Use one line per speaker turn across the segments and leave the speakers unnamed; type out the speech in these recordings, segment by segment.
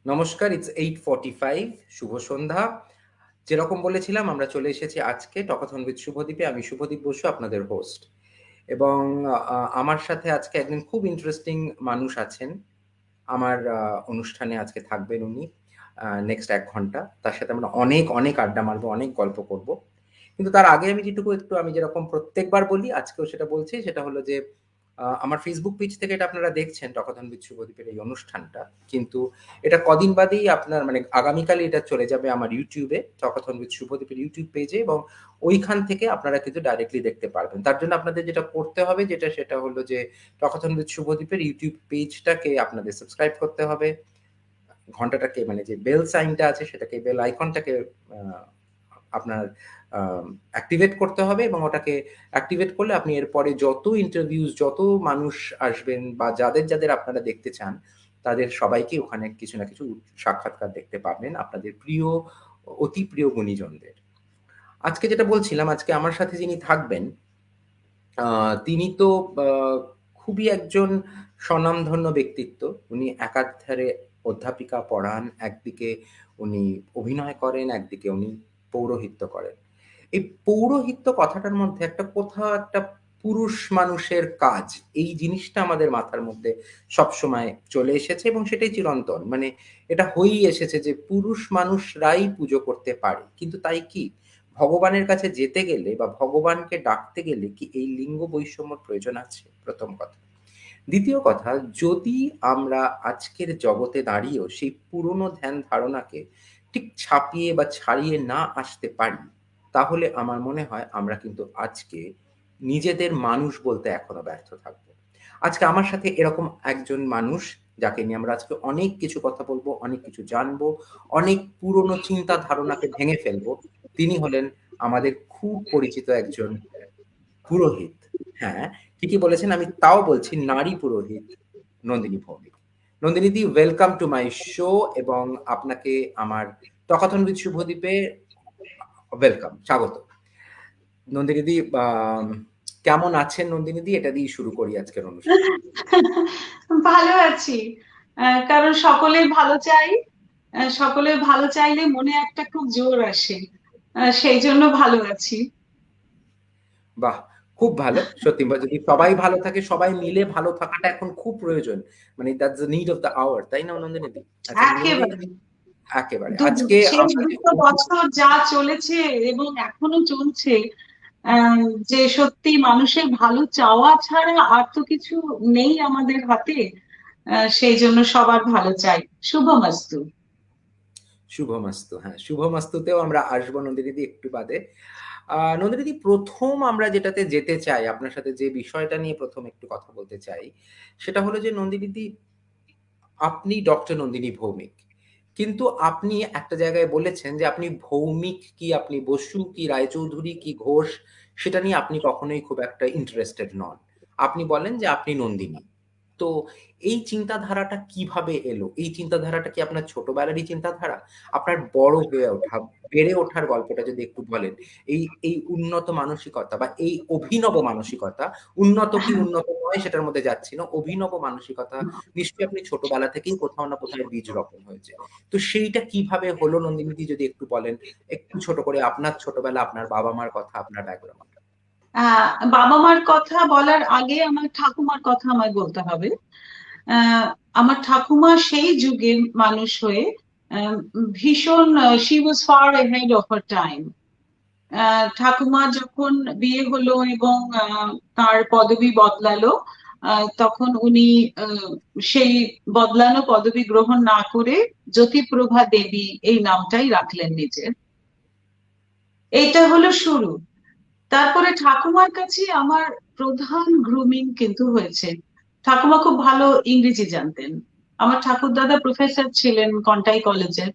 নমস্কার, ইটস 8:45 শুভ সন্ধ্যা। যেরকম বলেছিলাম আমরা চলে এসেছি আজকে টকাথন উইথ শুভদীপে। আমি শুভদীপ বসু আপনাদের হোস্ট। এবং আমার সাথে আজকে একজন খুব ইন্টারেস্টিং মানুষ আছেন। আমার অনুষ্ঠানে আজকে থাকবেন উনি। নেক্সট ১ ঘন্টা। তার সাথে আমরা অনেক আড্ডা মারবো, অনেক গল্প করব। কিন্তু তার আগে আমি যেটুকু একটু আমি যেরকম প্রত্যেকবার বলি আজকেও সেটা বলছি, সেটা হলো যে আমার ফেসবুক পেজ থেকে এটা আপনারা দেখছেন টকাথন উইথ শুভদীপের এই অনুষ্ঠানটা। কিন্তু এটা কদিন বাদেই আপনার মানে আগামীকালই এটা চলে যাবে আমার ইউটিউবে, টকাথন উইথ শুভদীপের ইউটিউব পেজে, এবং ওইখান থেকে আপনারা কিন্তু ডাইরেক্টলি দেখতে পারবেন। তার জন্য আপনাদের যেটা করতে হবে সেটা হলো যে টকাথন উইথ শুভদীপের ইউটিউব পেজটাকে আপনাদের সাবস্ক্রাইব করতে হবে। ঘন্টাটাকে মানে যে বেল সাইনটা আছে সেটাকে, বেল আইকনটাকে আপনার অ্যাক্টিভেট করতে হবে, এবং ওটাকে অ্যাক্টিভেট করলে আপনি এরপরে যত ইন্টারভিউজ, যত মানুষ আসবেন বা যাদের আপনারা দেখতে চান, তাদের সবাইকে ওখানে কিছু না কিছু সাক্ষাৎকার দেখতে পাবেন আপনাদের প্রিয়, অতি প্রিয় গুণীজনদের। আজকে যেটা বলছিলাম, আজকে আমার সাথে যিনি থাকবেন, তিনি তো আ খুবই একজন স্বনামধন্য ব্যক্তিত্ব। উনি একাধারে অধ্যাপিকা পড়ান, একদিকে উনি অভিনয় করেন, একদিকে উনি পৌরোহিত্য করেন। এই পৌরোহিত্য কথাটার মধ্যে কোথাও একটা পুরুষ মানুষের কাজ, এই জিনিসটা আমাদের মাথার মধ্যে সবসময় চলে এসেছে এবং সেটাই চিরন্তন। মানে এটা হয়েই এসেছে যে পুরুষ মানুষরাই পুজো করতে পারে। কিন্তু তাই কি? ভগবানের কাছে যেতে গেলে বা ভগবানকে ডাকতে গেলে কি এই লিঙ্গ বৈষম্যর প্রয়োজন আছে? ১ম কথা। দ্বিতীয় কথা, যদি আমরা আজকের জগতে দাঁড়িয়েও সেই পুরনো ধ্যান ধারণাকে ঠিক ছাপিয়ে বা ছাড়িয়ে না আসতে পারি, তাহলে আমার মনে হয় আমরা কিন্তু আজকে নিজেদের মানুষ বলতে এখনো ব্যর্থ থাকব। আজকে আমার সাথে এরকম একজন মানুষ, যাকে নিয়ে আমরা আজকে অনেক কিছু কথা বলবো, অনেক কিছু জানবো, অনেক পুরনো চিন্তা ধারণাকে ভেঙে ফেলবো। তিনি হলেন আমাদের খুব পরিচিত একজন পুরোহিত। হ্যাঁ, ঠিকই বলেছেন। আমি তাও বলছি নারী পুরোহিত, নন্দিনী ভৌমিক। নন্দিনীদি, ওয়েলকাম টু মাই শো, এবং আপনাকে আমার টকাথন উইথ শুভদ্বীপে ওয়েলকাম, স্বাগত। নন্দিনীদি, কেমন আছেন নন্দিনীদি? এটা দিয়েই শুরু করি আজকের অনুষ্ঠান।
ভালো আছি। কারণ সকলেই ভালো চাই। সকলে ভালো চাইলে মনে একটা খুব জোর আসে। সেই জন্য ভালো আছি।
বাহ! খুব ভালো। সত্যি যদি সবাই ভালো থাকে, সবাই মিলে ভালো থাকাটা এখন খুব প্রয়োজন। মানে that's the need of the hour. তাই না নন্দিনীদি? আচ্ছা নন্দিনীদি,
একেবারে
একেবারে। আজকে
শেষ
আমরা যে
2 বছর যা চলেছে এবং এখনো চলছে, আহ, যে সত্যি মানুষের ভালো চাওয়া ছাড়া আর তো কিছু নেই আমাদের হাতে। সেই জন্য সবার ভালো চাই। শুভমস্তু।
শুভমাস্তু। হ্যাঁ, শুভমাস্তুতেও আমরা আসবো নন্দিনীদি একটু বাদে। নন্দিনীদি, ১ম আমরা যেটাতে যেতে চাই, আপনার সাথে যে বিষয়টা নিয়ে ১ম একটু কথা বলতে চাই, সেটা হলো যে নন্দিনীদি, আপনি ডক্টর নন্দিনী ভৌমিক। কিন্তু আপনি একটা জায়গায় বলেছেন যে আপনি ভৌমিক কি, আপনি বসু কি, রায়চৌধুরী কি, ঘোষ, সেটা নিয়ে আপনি কখনোই খুব একটা ইন্টারেস্টেড নন। আপনি বলেন যে আপনি নন্দিনী। তো এই চিন্তাধারাটা কিভাবে এলো? এই চিন্তাধারাটা কি আপনার ছোটবেলারই চিন্তাধারা? আপনার বড় হয়ে ওঠা, বেড়ে ওঠার গল্পটা যদি একটু বলেন। এই উন্নত মানসিকতা বা এই অভিনব মানসিকতা, উন্নত কি উন্নত নয় সেটার মধ্যে যাচ্ছি না। অভিনব মানসিকতা নিশ্চয়ই আপনি ছোটবেলা থেকেই কোথাও না কোথাও বীজ রোপণ হয়েছে। তো সেইটা কিভাবে হলো নন্দিনীদি, যদি একটু বলেন, একটু ছোট করে আপনার ছোটবেলা, আপনার বাবা-মার কথা, আপনার ব্যাকগ্রাউন্ড।
বাবা মার কথা বলার আগে আমার ঠাকুমার কথা আমায় বলতে হবে। আহ, আমার ঠাকুমা সেই যুগে মানুষ হয়ে আহ, ভীষণ, she was fur ahead of her time. ঠাকুমা যখন বিয়ে হলো এবং তার পদবি বদলালো, তখন উনি আহ, সেই বদলানো পদবি গ্রহণ না করে জ্যোতিপ্রভা দেবী এই নামটাই রাখলেন নিজের। এইটা হলো শুরু। তারপরে ঠাকুমার কাছে আমার প্রধান গ্রুমিং কিন্তু হয়েছে। ঠাকুমা খুব ভালো ইংরেজি জানতেন। আমার ঠাকুরদাদা প্রফেসর ছিলেন কন্টাই কলেজে।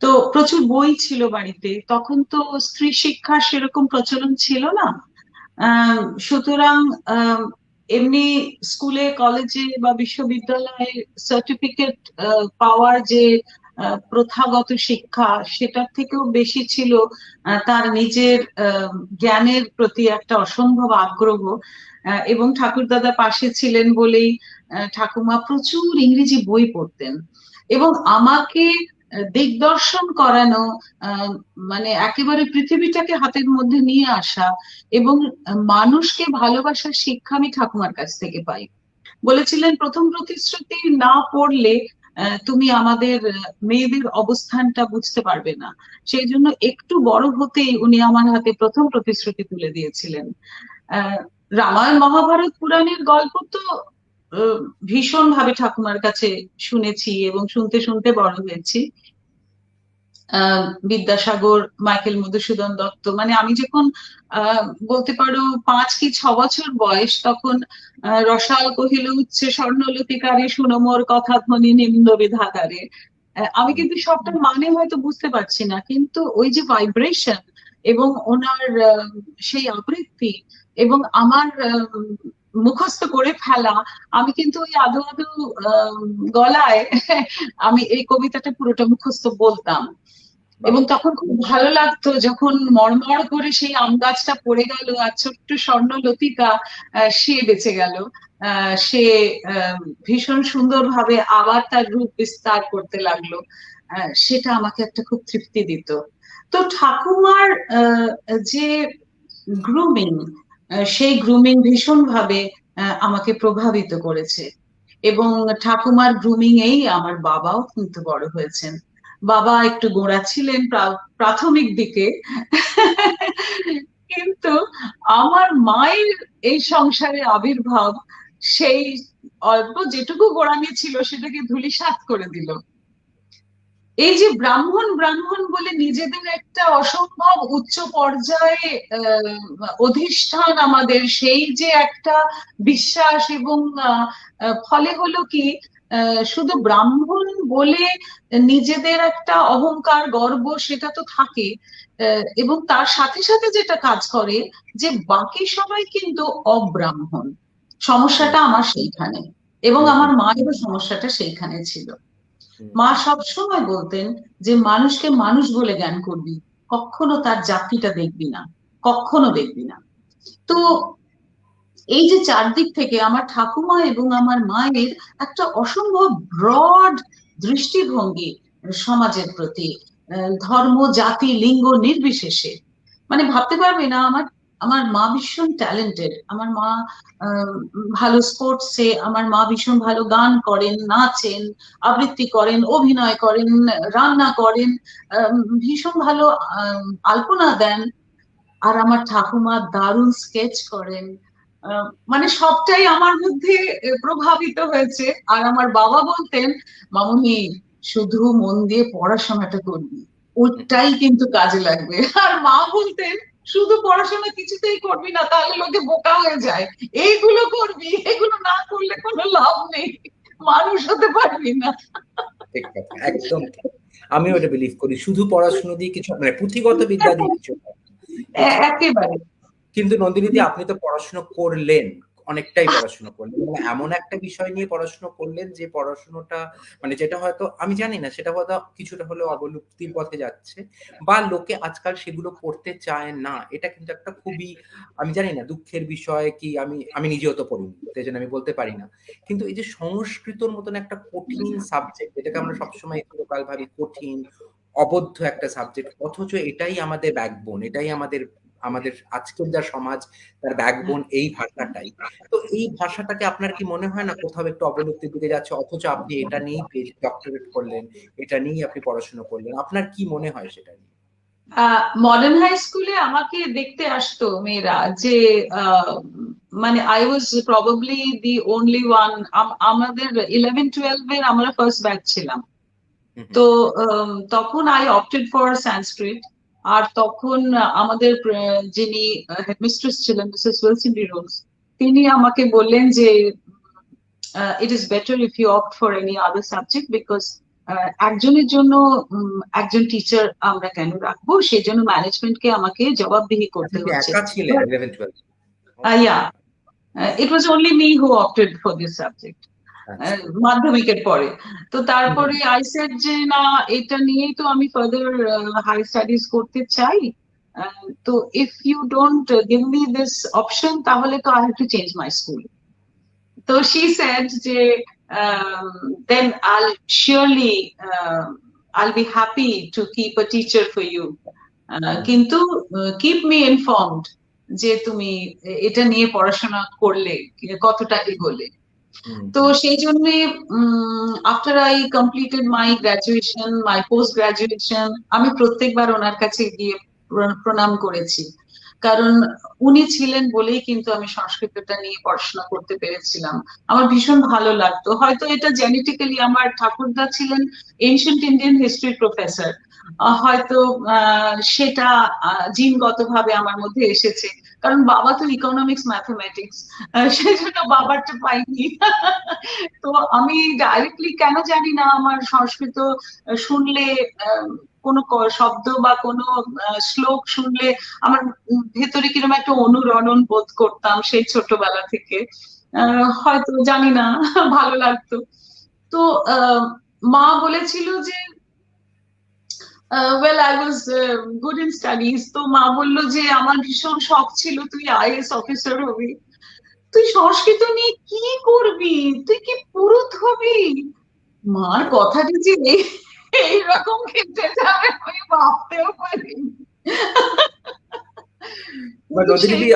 তো প্রচুর বই ছিল বাড়িতে, তখন তো স্ত্রী শিক্ষার সেরকম প্রচলন ছিল না। সুতরাং আহ, এমনি স্কুলে কলেজে বা বিশ্ববিদ্যালয়ে সার্টিফিকেট পাওয়ার যে প্রথাগত শিক্ষা, সেটার থেকেও বেশি ছিল তার নিজের জ্ঞানের প্রতি একটা অসম্ভব আগ্রহ। এবং ঠাকুরদাদা পাশে ছিলেন বলেই ঠাকুমা প্রচুর ইংরেজি বই পড়তেন। এবং আমাকে দিগদর্শন করানো, মানে একেবারে পৃথিবীটাকে হাতের মধ্যে নিয়ে আসা এবং মানুষকে ভালোবাসার শিক্ষা আমি ঠাকুমার কাছ থেকে পাই। বলেছিলেন প্রথম প্রতিশ্রুতি না পড়লে তুমি আমাদের মেয়েদের অবস্থানটা বুঝতে পারবে না। সেই জন্য একটু বড় হতেই উনি আমার হাতে প্রথম প্রতিশ্রুতি তুলে দিয়েছিলেন। আহ রামায়ণ মহাভারত পুরাণের গল্প তো ভীষণ ভাবে ঠাকুমার কাছে শুনেছি এবং শুনতে শুনতে বড় হয়েছি। বিদ্যাসাগর, মাইকেল মধুসূদন দত্ত, মানে আমি যখন বলতে পারো 5 কি 6 বছর বয়স, তখন রসাল কহিল উচ্চে স্বর্ণলতিকারে শুনো মোর কথা ধ্বনি নিম্ন বিধাতারে। আমি কিন্তু সবটা মানে হয়তো বুঝতে পারছি না, কিন্তু ওই যে ভাইব্রেশন এবং ওনার সেই আবৃত্তি এবং আমার মুখস্থ করে ফেলা, আমি কিন্তু ওই আদো আদো গলায় আমি এই কবিতাটা পুরোটা মুখস্থ বলতাম। এবং তখন খুব ভালো লাগতো যখন মড়মড় করে সেই আম গাছটা পড়ে গেল আর ছোট্ট স্বর্ণলতিকা সে বেঁচে গেল। সে ভীষণ সুন্দরভাবে আবার তার রূপ বিস্তার করতে লাগলো। সেটা আমাকে একটা খুব তৃপ্তি দিত। তো ঠাকুমার যে গ্রুমিং, সেই গ্রুমিং ভীষণ ভাবে আমাকে প্রভাবিত করেছে। এবং ঠাকুমার গ্রুমিং এই আমার বাবাও কিন্তু বড় হয়েছেন। বাবা একটু গোঁড়া ছিলেন প্রাথমিক দিকে, কিন্তু আমার মায়ের এই সংসারে আবির্ভাব সেই অল্প যেটুকু গোঁড়ামি ছিল সেটাকে ধূলিসাৎ করে দিল। এই যে ব্রাহ্মণ ব্রাহ্মণ বলে নিজেদের একটা অসম্ভব উচ্চ পর্যায়ে অধিষ্ঠান আমাদের, সেই যে একটা বিশ্বাস এবং ফলে হলো কি, শুধু ব্রাহ্মণ বলে নিজেদের একটা অহংকার গর্ব সেটা তো থাকে, এবং তার সাথে সাথে যেটা কাজ করে যে বাকি সবাই কিন্তু অব্রাহ্মণ। সমস্যাটা আমার সেইখানে, এবং আমার মায়েরও সমস্যাটা সেইখানে ছিল। মা সবসময় বলতেন যে মানুষকে মানুষ বলে জ্ঞান করবি, কখনো তার জাতিটা দেখবি না, কখনো দেখবি না। তো এই যে চারদিক থেকে আমার ঠাকুমা এবং আমার মায়ের একটা অসম্ভব ব্রড দৃষ্টিভঙ্গি সমাজের প্রতি, ধর্ম জাতি লিঙ্গ নির্বিশেষে। মানে ভাবতে পারবে না, আমার আমার মা ভীষণ ট্যালেন্টেড, আমার মা ভালো স্পোর্টসে, আমার মা ভীষণ ভালো গান করেন, নাচেন, আবৃত্তি করেন, অভিনয় করেন, রান্না করেন, ভীষণ ভালো আলপনা দেন। আর আমার ঠাকুমা দারুণ স্কেচ করেন। মানে সবটাই আমার মধ্যে প্রভাবিত হয়েছে। আর আমার বাবা বলতেন, মামুনি শুধু মন দিয়ে পড়াশোনাটা করবি, ওটাই কিন্তু কাজে লাগবে। আর মা বলতেন শুধু পড়াশোনা কিছুতেই করবি না, তাহলে লোকে বোকা হয়ে যায়, এইগুলো করবি, এগুলো না করলে কোনো লাভ নেই, মানুষ হতে পারবি না।
ঠিক কথা, একদম ঠিক। আমি ওটা বিলিভ করি, শুধু পড়াশোনা দিয়ে কিছু মানে পুঁথিগত বিদ্যা দিয়ে কিছু
একেবারে।
কিন্তু নন্দিনীদি আপনি তো পড়াশোনা করলেন, অনেকটাই পড়াশোনা করলেন, মানে এমন একটা বিষয় নিয়ে পড়াশোনা করলেন যে পড়াশোনাটা মানে যেটা হয়তো আমি জানি না সেটা হয়তো কিছুটা হলেও অবলুপ্তির পথে যাচ্ছে বা লোকে আজকাল সেগুলো পড়তে চায় না, এটা কিন্তু একটা খুবই আমি জানি না দুঃখের বিষয় কি, আমি আমি নিজেও তো পড়িনি তাই জন্য আমি বলতে পারি না। কিন্তু এই যে সংস্কৃতর মতন একটা কঠিন সাবজেক্ট, এটাকে আমরা সবসময় লোকাল ভাবি কঠিন অবদ্ধ একটা সাবজেক্ট, অথচ এটাই আমাদের ব্যাকবোন, এটাই আমাদের আমাদের আজকের যা সমাজ তার ব্যাকবোন এই ভাষাটাই। তো এই ভাষাটাকে আপনার কি মনে হয় না কোথাও একটু অবলুপ্তির দিকে যাচ্ছে, অথচ আপনি এটা নিয়েই ডক্টরেট করলেন, এটা নিয়েই আপনি পড়াশোনা করলেন, আপনার কি মনে হয় সেটা নিয়ে?
মডার্ন হাই স্কুলে আমাকে দেখতে আসতো মেয়েরা যে মানে I was probably the only one. আমাদের 11-12 আমরা ফার্স্ট ব্যাচ ছিলাম। তো তখন আই অপটেড ফর সংস্কৃত। আর তখন আমাদের যিনি হেডমিস্ট্রেস ছিলেন মিসেস উইলসন রোজ, তিনি আমাকে বললেন যে it is better if you opt for any other subject, because একজনের জন্য একজন টিচার আমরা কেন রাখবো, সেই জন্য ম্যানেজমেন্টকে আমাকে জবাবদিহি করতে
আপনি
হচ্ছে।
একা ছিলেন 11-12?
Yeah, it was only me who opted for this subject
আচ্ছা।
মাধ্যমিকের পরে। তো তারপরে আই সেড যে না, এটা নিয়েই তো আমি ফার্দার হাই স্টাডিজ করতে চাই। তো if you don't give me this option, তাহলে তো I have to change my school. তো শি সেড যে then I'll be happy to keep a teacher for you. কিন্তু keep me informed যে তুমি এটা নিয়ে পড়াশোনা করলে কতটা এগোলে। তো সেই জন্য after I completed my graduation, my post graduation, আমি প্রত্যেকবার ওনার কাছে গিয়ে প্রণাম করেছি, কারণ উনি ছিলেন বলেই কিন্তু আমি সংস্কৃতটা নিয়ে পড়াশোনা করতে পেরেছিলাম। আমার ভীষণ ভালো লাগতো। হয়তো এটা জেনেটিক্যালি, আমার ঠাকুরদা ছিলেন এনশিয়েন্ট ইন্ডিয়ান হিস্ট্রি প্রফেসর, হয়তো সেটা জিনগতভাবে আমার মধ্যে এসেছে, কারণ বাবা তো ইকোনমিক্স ম্যাথমেটিক্স, সেই জন্য বাবারটা পাইনি। তো আমি ডাইরেক্টলি কেন জানি না, আমার সংস্কৃত শুনলে কোনো শব্দ বা কোনো শ্লোক শুনলে আমার ভেতরে কিরকম একটা অনুরণন বোধ করতাম সেই ছোটবেলা থেকে, হয়তো জানি না ভালো লাগতো। তো মা বলেছিল যে well, I was good in studies, তো মা বললো যে আমার ভীষণ শখ ছিল তুই আইএএস অফিসার হবি, তুই সংস্কৃত নিয়ে কি করবি, তুই কি পুরুত হবি। মার কথাটা যে এইরকম খেতে যাবে আমি ভাবতেও পারিনি।
নন্দিনী,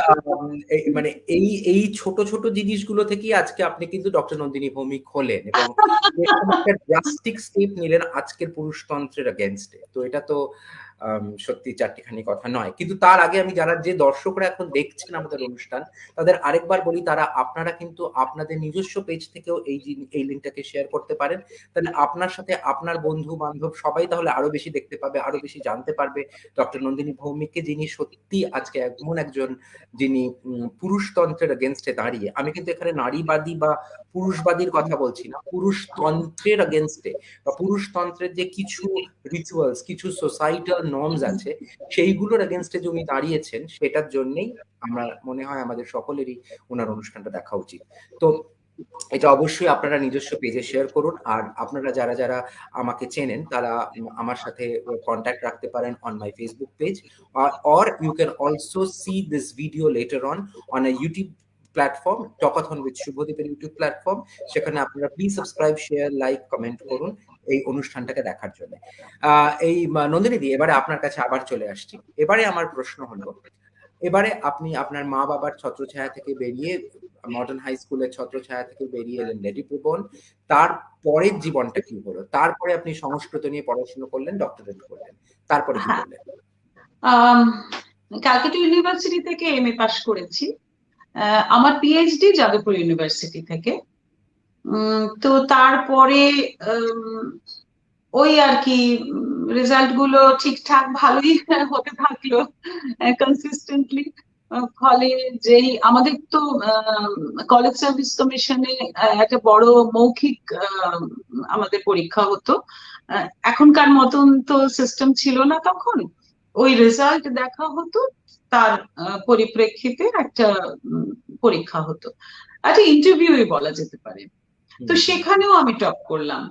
মানে এই ছোট ছোট জিনিসগুলো থেকেই আজকে আপনি কিন্তু ডক্টর নন্দিনী ভৌমিক হলেন এবং একটা ড্রাস্টিক স্টেপ নিলেন আজকের পুরুষতন্ত্রের এগেনস্টে। তো এটা তো সত্যি চারটিখানি কথা নয়। কিন্তু তার আগে আমি যে দর্শকরা এখন দেখছেন আমাদের অনুষ্ঠান, তাদের আরেকবার বলি, আপনারা কিন্তু আপনাদের নিজস্ব পেজ থেকেও এই লিঙ্কটাকে শেয়ার করতে পারেন। তাহলে আপনার সাথে আপনার বন্ধু বান্ধব সবাই তাহলে আরো বেশি দেখতে পাবে, আরো বেশি জানতে পারবে ডক্টর নন্দিনী ভৌমিককে, যিনি সত্যি আজকে এমন একজন যিনি পুরুষতন্ত্রের এগেনস্টে দাঁড়িয়ে। আমি কিন্তু এখানে নারীবাদী বা পুরুষবাদীর কথা বলছি না, পুরুষতন্ত্রের এগেনস্টে বা পুরুষতন্ত্রের যে কিছু রিচুয়ালস, কিছু সোসাইটাল নর্মস আছে, সেইগুলোর এগেনস্টে যে উনি দাঁড়িয়েছেন, সেটার জন্যই আমরা মনে হয় আমাদের সকলেরই ওনার অনুষ্ঠানটা দেখা উচিত। তো এটা অবশ্যই আপনারা নিজস্ব পেজে শেয়ার করুন। আর আপনারা যারা যারা আমাকে চেনেন তারা আমার সাথে কন্ট্যাক্ট রাখতে পারেন on my Facebook page, or you can also see this video later on a YouTube platform, talkathon with শুভদীপের ইউটিউব প্ল্যাটফর্ম। সেখানে আপনারা please subscribe, share, like, comment করুন এই অনুষ্ঠানটাকে দেখার জন্য। এই নন্দিনী দি, এবারে আপনার কাছে আবার চলে আসছি। এবারে আমার প্রশ্ন হলো, এবারে আপনি আপনার মা বাবার ছত্রছায়া থেকে বেরিয়ে, মডার্ন হাই স্কুলের ছত্রছায়া থেকে বেরিয়ে এলেন লেডি ভুবন, তারপরের জীবনটা কি হলো? তারপরে আপনি সংস্কৃত নিয়ে পড়াশোনা করলেন, ডক্টরেট করলেন, তারপরে কি করলেন?
ক্যালকাটা ইউনিভার্সিটি থেকে এমএ পাস করেছি, আমার পিএইচডি যাদবপুর ইউনিভার্সিটি থেকে। তো তারপরে ওই আর কি রেজাল্ট গুলো ঠিকঠাক ভালোই হতে থাকলো কনসিস্টেন্টলি। ফলে যেই আমাদের তো কলেজ সার্ভিস কমিশনে একটা বড় মৌখিক আমাদের পরীক্ষা হতো, এখনকার মতন তো সিস্টেম ছিল না তখন, ওই রেজাল্ট দেখা হতো, তার পরিপ্রেক্ষিতে একটা পরীক্ষা হতো, একটা ইন্টারভিউই বলা যেতে পারে। তো সেখানেও আমি টপ করলাম,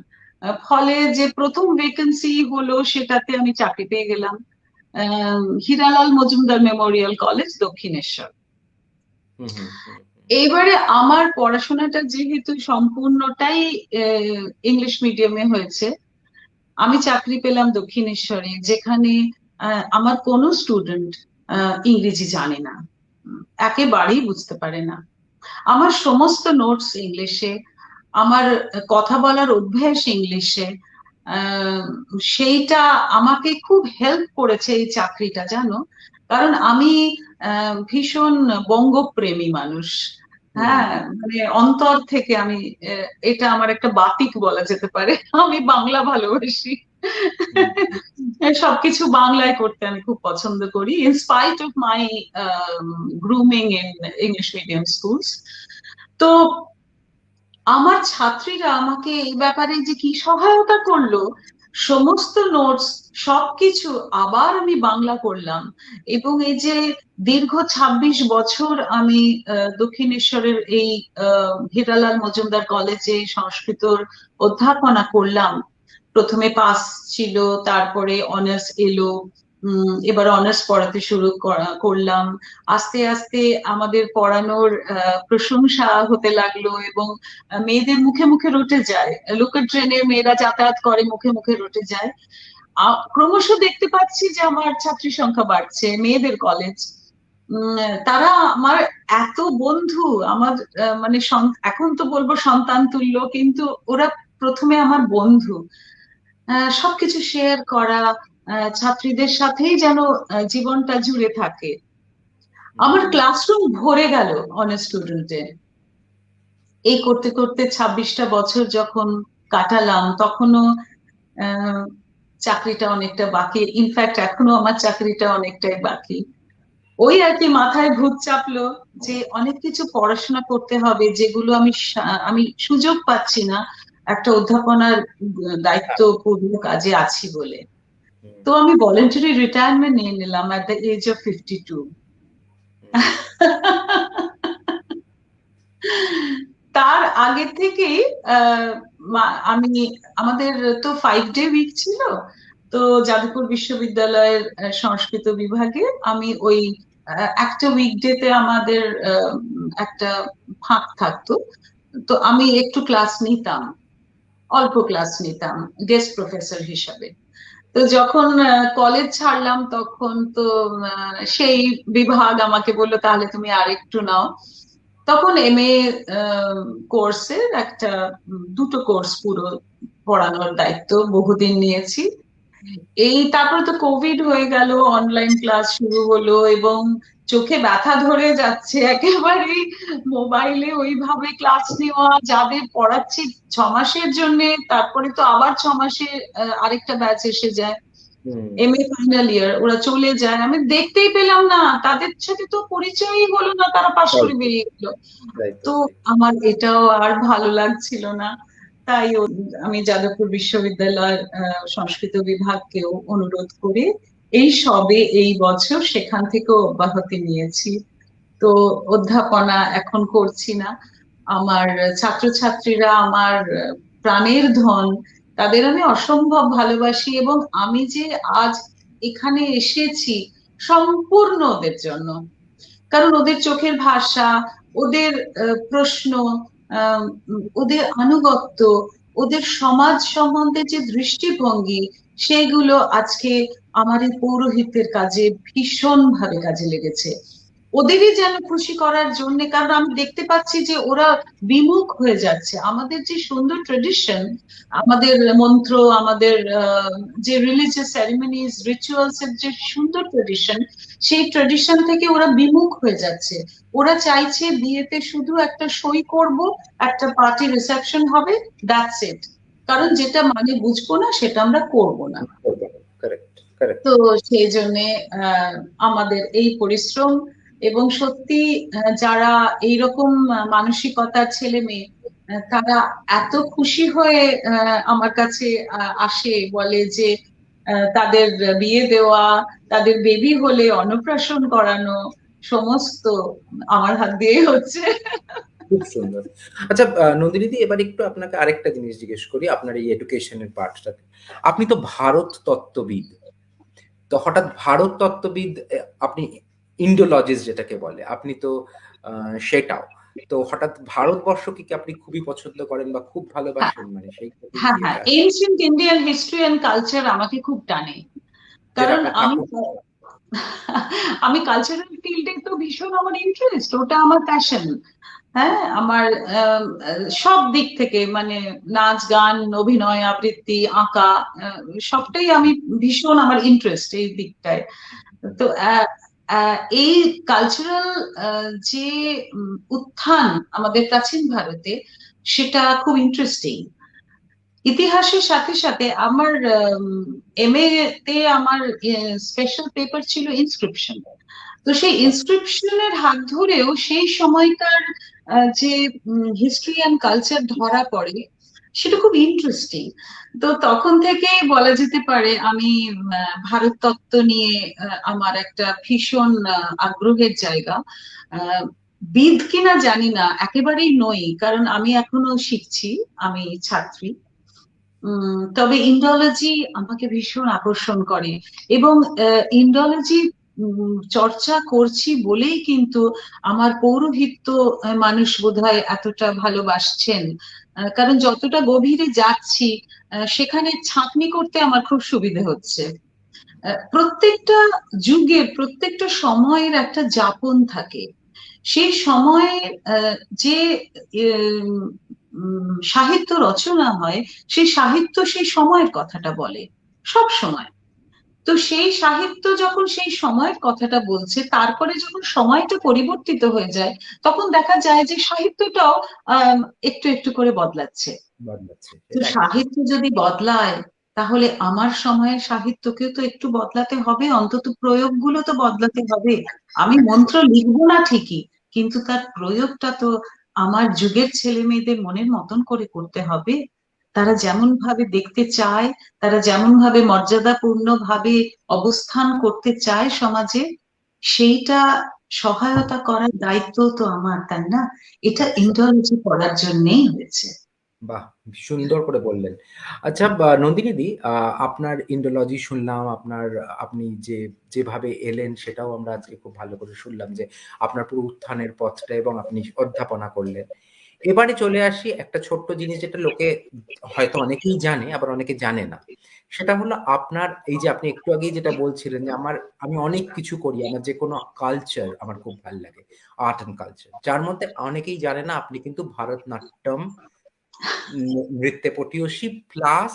ফলে যে প্রথম ভ্যাকেন্সি হলো সেটাতে আমি চাকরি পেয়ে গেলাম, হীরালাল মজুমদার মেমোরিয়াল কলেজ, দক্ষিণেশ্বর। এইবারে আমার পড়াশোনাটা যেহেতু সম্পূর্ণটাই ইংলিশ মিডিয়ামে হয়েছে, আমি চাকরি পেলাম দক্ষিণেশ্বরে, যেখানে আমার কোনো স্টুডেন্ট ইংরেজি জানে না, একেবারেই বুঝতে পারে না। আমার সমস্ত নোটস ইংলিশে, আমার কথা বলার অভ্যাস ইংলিশে, সেইটা আমাকে খুব হেল্প করেছে এই চাকরিটা, জানো, কারণ আমি ভীষণ বঙ্গপ্রেমী মানুষ। হ্যাঁ, মানে অন্তর থেকে আমি, এটা আমার একটা বাতিক বলা যেতে পারে, আমি বাংলা ভালোবাসি। সবকিছু বাংলায় করতে আমি খুব পছন্দ করি, in spite of my grooming in English medium schools. তো আমার ছাত্রীরা আমাকে এই ব্যাপারে যে কি সহায়তা করলো, সমস্ত নোটস সবকিছু আবার আমি বাংলা করলাম, এবং এই যে দীর্ঘ ২৬ বছর আমি দক্ষিণেশ্বরের এই হীরালাল মজুমদার কলেজে সংস্কৃতর অধ্যাপনা করলাম। প্রথমে পাস ছিল, তারপরে অনার্স এলো, এবার অনার্স পড়াতে শুরু করলাম। আস্তে আস্তে আমাদের পড়ানোর প্রশংসা হতে লাগলো, এবং মেয়েদের মুখে মুখে রটে যায়, লোকাল ট্রেনে মেয়েরা যাতায়াত করে, মুখে মুখে রটে যায়। ক্রমশ দেখতে পাচ্ছি যে আমার ছাত্রী সংখ্যা বাড়ছে, মেয়েদের কলেজ। তারা আমার এত বন্ধু, আমার মানে এখন তো বলবো সন্তান তুল্য, কিন্তু ওরা প্রথমে আমার বন্ধু। সবকিছু শেয়ার করা, ছাত্রীদের সাথেই যেন জীবনটা জুড়ে থাকে। আমার ক্লাসরুম ভরে গেল অনেক স্টুডেন্টে। এই করতে করতে 26টা বছর যখন কাটালাম, তখনও আহ, চাকরিটা অনেকটা বাকি, ইনফ্যাক্ট এখনো আমার চাকরিটা অনেকটাই বাকি। ওই আর কি, মাথায় ভূত চাপলো যে অনেক কিছু পড়াশোনা করতে হবে, যেগুলো আমি সুযোগ পাচ্ছি না একটা অধ্যাপনার দায়িত্বপূর্ণ কাজে আছি বলে। তো আমি ভলেন্টারি রিটায়ারমেন্ট নিয়ে নিলাম এট দ্য এজ অফ 52। তার আগে থেকেই আহ, আমি, আমাদের তো 5 ডে উইক ছিল। তো যাদবপুর বিশ্ববিদ্যালয়ের সংস্কৃত বিভাগে আমি ওই একটা উইকডেতে আমাদের একটা ফাঁক থাকতো। তো আমি একটু ক্লাস নিতাম, অল্প ক্লাস নিতাম গেস্ট প্রফেসর হিসাবে। তো যখন কলেজ ছাড়লাম, তখন তো সেই বিভাগ আমাকে বললো তাহলে তুমি আরেকটু নাও। তখন এমএ কোর্সের একটা, দুটো কোর্স পুরো পড়ানোর দায়িত্ব বহুদিন নিয়েছি। এই তারপরে তো কোভিড হয়ে গেল, অনলাইন ক্লাস শুরু হলো, এবং চোখে ব্যথা ধরে যাচ্ছে একেবারে। মোবাইলে ওইভাবে ক্লাস নেওয়া, যাদের পড়াচ্ছি 6 মাসের জন্য, তারপরে তো আবার 6 মাসে আরেকটা ব্যাচ এসে যায়। এমএ ফাইনাল ইয়ার ওরা চলে যায়, আমি দেখতেই পেলাম না, তাদের সাথে তো পরিচয়ই হলো না, তারা পাশ করে বেরিয়ে গেল। তো আমার এটাও আর ভালো লাগছিল না। তাই আমি যাদবপুর বিশ্ববিদ্যালয়ের সংস্কৃত বিভাগকেও অনুরোধ করে এই সবে এই বছর সেখান থেকেও অব্যাহতি নিয়েছি। তো অধ্যাপনা এখন করছি না। আমার ছাত্রছাত্রীরা আমার প্রাণের ধন, তাদের আমি অসম্ভব ভালোবাসি, এবং আমি যে আজ এখানে এসেছি সম্পূর্ণ ওদের জন্য। কারণ ওদের চোখের ভাষা, ওদের প্রশ্ন, ওদের আনুগত্য, ওদের সমাজ সম্বন্ধে যে দৃষ্টিভঙ্গি, সেগুলো আজকে আমার এই পৌরোহিত্যের কাজে ভীষণ ভাবে কাজে লেগেছে। ওদেরই যেন খুশি করার জন্য, কারণ আমি দেখতে পাচ্ছি যে ওরা বিমুখ হয়ে যাচ্ছে। আমাদের যে সুন্দর ট্রেডিশন, আমাদের মন্ত্র, আমাদের যে রিলিজিয়াস সেরিমনিজ রিচুয়ালস এর যে সুন্দর ট্রেডিশন, সেই ট্রেডিশন থেকে ওরা বিমুখ হয়ে যাচ্ছে। ওরা চাইছে বিয়েতে শুধু একটা সই করব, একটা পার্টি রিসেপশন হবে, দ্যাটস ইট। কারণ যেটা মানে বুঝবো না সেটা আমরা করব না। তো সেই জন্যে আমাদের এই পরিশ্রম, এবং সত্যি যারা এইরকম মানসিকতার ছেলে মেয়ে, তারা এত খুশি হয়ে আমার কাছে আসে, বলে যে তাদের বিয়ে দেওয়া, তাদের বেবি হলে অন্নপ্রাশন করানো, সমস্ত আমার হাত দিয়ে হচ্ছে।
খুব সুন্দর। আচ্ছা নন্দিনীদি, এবার একটু আপনাকে আরেকটা জিনিস জিজ্ঞেস করি আপনার এই এডুকেশনের পার্টটাতে। আপনি তো ভারত তত্ত্ববিদ, তো হঠাৎ ভারত তত্ত্ববিদ, আপনি ইন্ডোলজিস্ট যেটাকে বলে, আপনি তো সেটাও, তো হঠাৎ ভারতবর্ষকে কি আপনি খুবই পছন্দ করেন বা খুব ভালোবাসেন, মানে সেই
হ্যাঁ, হ্যাঁ, ancient Indian history and culture আমাকে খুব টানে। কারণ আমি কালচারাল ফিল্ডে তো ভীষণ আমার ইন্টারেস্ট, ওটা আমার প্যাশন। হ্যাঁ, আমার সব দিক থেকে, মানে নাচ গান অভিনয় আবৃত্তি আঁকা, সবটাই আমি ভীষণ, আমার ইন্টারেস্ট এই দিকটায়। তো এই কালচারাল যে উত্থান আমাদের প্রাচীন ভারতে, সেটা খুব ইন্টারেস্টিং। ইতিহাসের সাথে সাথে আমার এমএ তে আমার স্পেশাল পেপার ছিল ইনস্ক্রিপশন। তো সেই ইনস্ক্রিপশনের হাত ধরেও সেই সময়কার যে হিস্ট্রি অ্যান্ড কালচার ধরা পড়ে, সেটা খুব ইন্টারেস্টিং। তো তখন থেকে বলা যেতে পারে আমি ভারত তত্ত্ব নিয়ে আমার একটা ভীষণ আগ্রহের জায়গা। আহ, বিদ কিনা জানি না, একেবারেই নই, কারণ আমি এখনো শিখছি, আমি ছাত্রী। তবে ইন্ডোলজি আমাকে ভীষণ আকর্ষণ করে, এবং ইন্ডোলজি চর্চা করছি বলেই কিন্তু আমার পৌরোহিত্য মানুষ বোধহয় এতটা ভালোবাসছেন। কারণ যতটা গভীরে যাচ্ছি সেখানে ছাঁকনি করতে আমার খুব সুবিধে হচ্ছে। প্রত্যেকটা যুগের প্রত্যেকটা সময়ের একটা যাপন থাকে। সেই সময়ে যে উম, সাহিত্য রচনা হয়, সেই সাহিত্য সেই সময়ের কথাটা বলে সব সময়। তো সেই সাহিত্য যখন সেই সময়ের কথাটা বলছে, তারপরে যখন সময়টা পরিবর্তিত হয়ে যায়, তখন দেখা যায় যে সাহিত্যটাও আহ একটু একটু করে বদলাচ্ছে।
বদলাচ্ছে,
তো
এটা একেবারে।
সাহিত্য যদি বদলায়, তাহলে আমার সময়ের সাহিত্যকেও তো একটু বদলাতে হবে, অন্তত প্রয়োগগুলো তো বদলাতে হবে। আমি মন্ত্র লিখবো না ঠিকই, কিন্তু তার প্রয়োগটা তো আমার যুগের ছেলে মেয়েদের মনের মতন করে করতে হবে। তারা যেমন ভাবে দেখতে চায়, তারা যেমন ভাবে মর্যাদাপূর্ণ ভাবে অবস্থান করতে চায় সমাজে, সেইটা সহায়তা করার দায়িত্ব তো আমার, তাই না? এটা
একদম।
ইন্টারভিউ পড়ার জন্যেই হয়েছে।
বাহ! সুন্দর করে বললেন। আচ্ছা, নন্দিনীদি, আপনার ইন্ডোলজি শুনলাম, আপনি যেভাবে এলেন সেটাও আমরা আজকে খুব ভালো করে শুনলাম যে আপনার পুরো উত্থানের পথটা, এবং আপনি অধ্যাপনা করলেন। এবারে চলে আসি একটা ছোট্ট জিনিস, যেটা লোকে হয়তো অনেকেই জানে, আবার অনেকে জানে না। সেটা হলো আপনার এই যে আপনি একটু আগেই যেটা বলছিলেন যে আমি অনেক কিছু করি। আমার যেকোনো কালচার আমার খুব ভাল লাগে। Art and culture. যার মধ্যে অনেকেই জানে না আপনি কিন্তু ভারতনাট্যম নৃত্যে পটীয়সী, প্লাস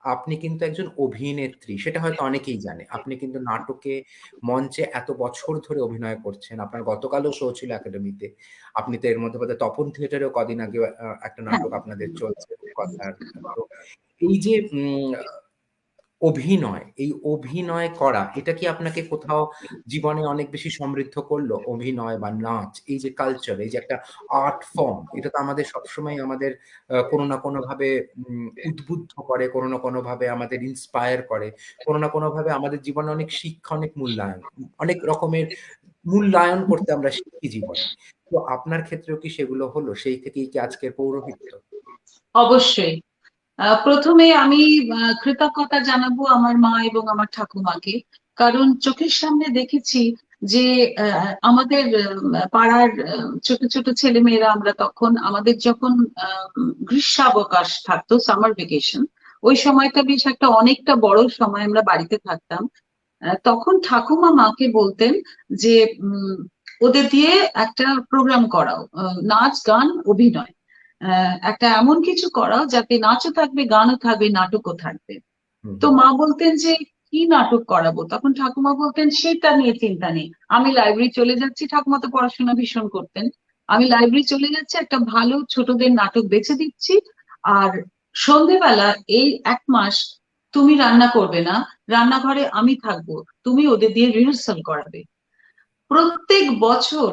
আপনি কিন্তু একজন অভিনেত্রী। সেটা হয়তো অনেকেই জানে। আপনি কিন্তু নাটকে, মঞ্চে এত বছর ধরে অভিনয় করছেন। আপনার গতকালও শো ছিল একাডেমিতে। আপনি তো এর মধ্যে বোধহয় তপন থিয়েটারেও কদিন আগে একটা
হ্যাঁ।
নাটক আপনাদের চলছে কথার। তো এই যে অভিনয়, এই অভিনয় করা, এটা কি আপনাকে কোথাও জীবনে অনেক বেশি সমৃদ্ধ করলো? অভিনয় বা নাচ, এই যে কালচার, এই যে একটা আর্ট ফর্ম, এটা তো আমাদের সবসময় আমাদের কোনো না কোনোভাবে উদ্বুদ্ধ করে, কোনো না কোনোভাবে আমাদের ইন্সপায়ার করে, কোনো না কোনোভাবে আমাদের জীবনে অনেক শিক্ষা, অনেক মূল্যায়ন, অনেক রকমের মূল্যায়ন করতে আমরা শিখি জীবনে। তো আপনার ক্ষেত্রেও কি সেগুলো হলো? সেই থেকেই কি আজকের পৌরোহিত্য?
অবশ্যই। প্রথমে আমি কৃতজ্ঞতা জানাবো আমার মা এবং আমার ঠাকুমাকে। কারণ চোখের সামনে দেখেছি যে আমাদের পাড়ার ছোট ছোট ছেলে মেয়েরা, আমরা তখন আমাদের যখন গ্রীষ্মাবকাশ থাকতো, সামার ভেকেশন, ওই সময়টা বেশ একটা অনেকটা বড় সময় আমরা বাড়িতে থাকতাম। তখন ঠাকুমা মাকে বলতেন যে ওদের দিয়ে একটা প্রোগ্রাম করাও, নাচ গান অভিনয়, একটা এমন কিছু করাও যাতে নাচও থাকবে, গানও থাকবে, নাটকও থাকবে।
হুম,
তো
হুম,
মা বলতেন যে কি নাটক করাবো, তখন ঠাকুমা বলতেন সেটা নিয়ে চিন্তা নেই, আমি লাইব্রেরি চলে যাচ্ছি। ঠাকুমা তো পড়াশোনা ভীষণ করতেন। আমি লাইব্রেরি চলে যাচ্ছি, একটা ভালো ছোটদের নাটক বেছে দিচ্ছি, আর সন্ধেবেলা এই 1 মাস তুমি রান্না করবে না, রান্নাঘরে আমি থাকবো, তুমি ওদের দিয়ে রিহার্সাল করাবে। প্রত্যেক বছর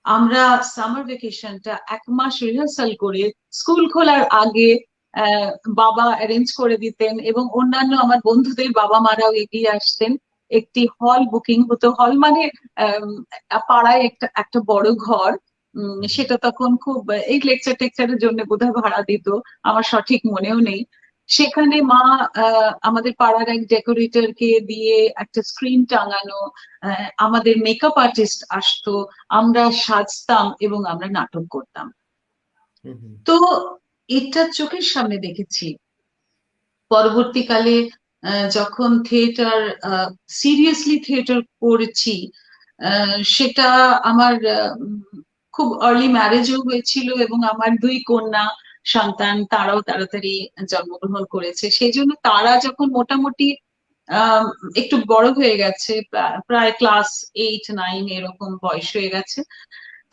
আমরা সামার ভেকেশনটা 1 মাস রিহার্সাল করে স্কুল খোলার আগে আহ, বাবা অ্যারেঞ্জ করে দিতেন, এবং অন্যান্য আমার বন্ধুদের বাবা মারাও এগিয়ে আসতেন। একটি হল বুকিং হতো, হল মানে আম, পাড়ায় একটা একটা বড় ঘর।
হুম, হুম,
সেটা তখন খুব এই লেকচার টেকচারের জন্য বোধহয় ভাড়া দিত, আমার সঠিক মনেও নেই। সেখানে মা আমাদের পাড়ার এক ডেকোরেটরকে দিয়ে একটা স্ক্রিন টাঙানো, আমাদের মেকআপ আর্টিস্ট আসতো, আমরা সাজতাম এবং আমরা নাটক করতাম।
হুম, হুম,
তো এটা চোখের সামনে দেখেছি। পরবর্তীকালে যখন থিয়েটার, সিরিয়াসলি থিয়েটার করেছি, সেটা আমার খুব আর্লি ম্যারেজও হয়েছিল, এবং আমার 2 কন্যা সন্তান, তারাও তাড়াতাড়ি জন্মগ্রহণ করেছে। সেই জন্য তারা যখন মোটামুটি আহ একটু বড় হয়ে গেছে, প্রায় ক্লাস 8 9 এরকম বয়স হয়ে গেছে,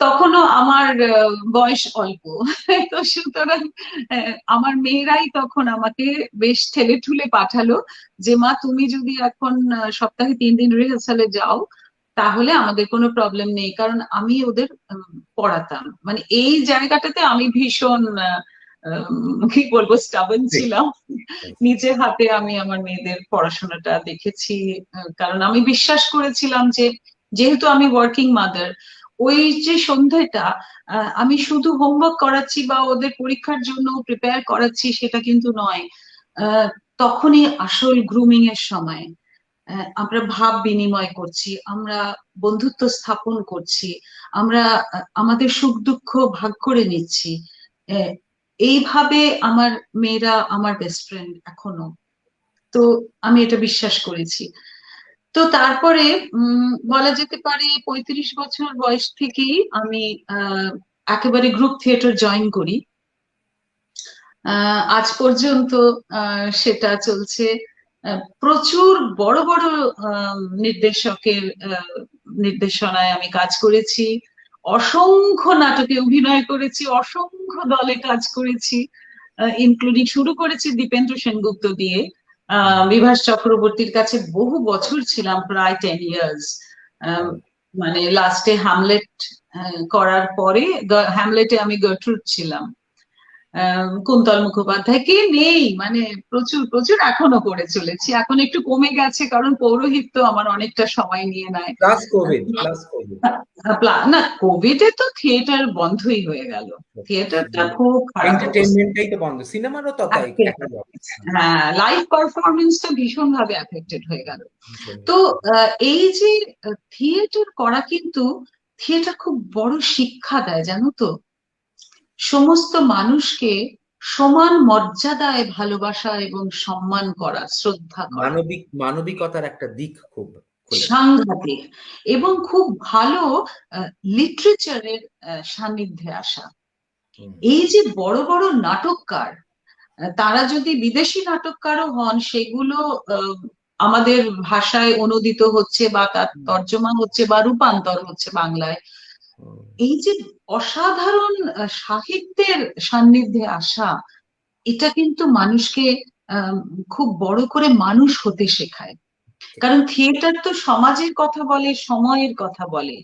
তখনও আমার বয়স অল্প। তো সুতরাং আমার মেয়েরাই তখন আমাকে বেশ ঠেলে ঠুলে পাঠালো যে মা তুমি যদি এখন সপ্তাহে 3 দিন রিহার্সালে যাও, তাহলে আমাদের কোনো প্রবলেম নেই। কারণ আমি ওদের পড়াতাম, মানে এই জায়গাটাতে আমি ভীষণ কি বলবো, স্টাবন
ঠিক,
ছিলাম।
ঠিক।
নিজে হাতে আমি আমার মেয়েদের পড়াশোনাটা দেখেছি। কারণ আমি বিশ্বাস করেছিলাম যে যেহেতু আমি ওয়ার্কিং মাদার, ওই যে সন্ধ্যাটা আমি শুধু হোমওয়ার্ক করাচ্ছি বা ওদের পরীক্ষার জন্য প্রিপেয়ার করাচ্ছি সেটা কিন্তু নয়। আহ, তখনই আসল গ্রুমিং এর সময়। আমরা ভাব বিনিময় করছি, আমরা বন্ধুত্ব স্থাপন করছি, আমরা আমাদের সুখ দুঃখ ভাগ করে নিচ্ছি। আহ, এইভাবে আমার মেয়েরা আমার বেস্ট ফ্রেন্ড এখনো। তো আমি এটা বিশ্বাস করেছি। তো তারপরে বলা যেতে পারে 35 বছর বয়স থেকেই আমি আহ একেবারে গ্রুপ থিয়েটার জয়েন করি। আজ পর্যন্ত সেটা চলছে। প্রচুর বড় বড় নির্দেশকের নির্দেশনায় আমি কাজ করেছি, অসংখ্য নাটকে অভিনয় করেছি, অসংখ্য দলে কাজ করেছি, ইনক্লুডিং শুরু করেছি দীপেন্দ্র সেনগুপ্ত দিয়ে। বিভাস চক্রবর্তীর কাছে বহু বছর ছিলাম, প্রায় 10 ইয়ার্স। মানে লাস্টে হ্যামলেট করার পরে, হ্যামলেটে আমি গার্ট্রুড ছিলাম। কুন্তল মুখোপাধ্যায় কে নেই, মানে প্রচুর প্রচুর এখনো করে চলেছি। এখন একটু কমে গেছে কারণ পৌরোহিত্য আমার অনেকটা সময় নিয়ে নেয়।
Plus Covid.
না, কোভিডে তো থিয়েটার বন্ধই হয়ে গেল, থিয়েটারটা খুব খারাপ অবস্থা।
এন্টারটেনমেন্টটাই তো বন্ধ, সিনেমারও তো তাই একই অবস্থা।
হ্যাঁ, লাইভ পারফরমেন্সটা ভীষণ ভাবে এফেক্টেড হয়ে গেল। তো এই যে থিয়েটার করা, কিন্তু থিয়েটার খুব বড় শিক্ষা দেয় জানো তো। সমস্ত মানুষকে সমান মর্যাদায় ভালোবাসা এবং সম্মান করা, শ্রদ্ধা করা,
মানবিকতার একটা দিক খুব খুলে দেয়।
সাংঘাতিক। এবং খুব ভালো লিটারেচারের সান্নিধ্যে আসা।
হুম,
এই যে বড় বড় নাটককার, তারা যদি বিদেশি নাটককারও হন, সেগুলো আহ, আমাদের ভাষায় অনুদিত হচ্ছে বা তার
হুম,
তর্জমা হচ্ছে বা রূপান্তর হচ্ছে বাংলায়।
হুম,
এই যে অসাধারণ সাহিত্যের সান্নিধ্যে আসা, এটা কিন্তু মানুষকে আহ খুব বড় করে মানুষ হতে শেখায়।
ঠিক।
কারণ থিয়েটার তো সমাজের কথা বলে, সময়ের কথা বলে,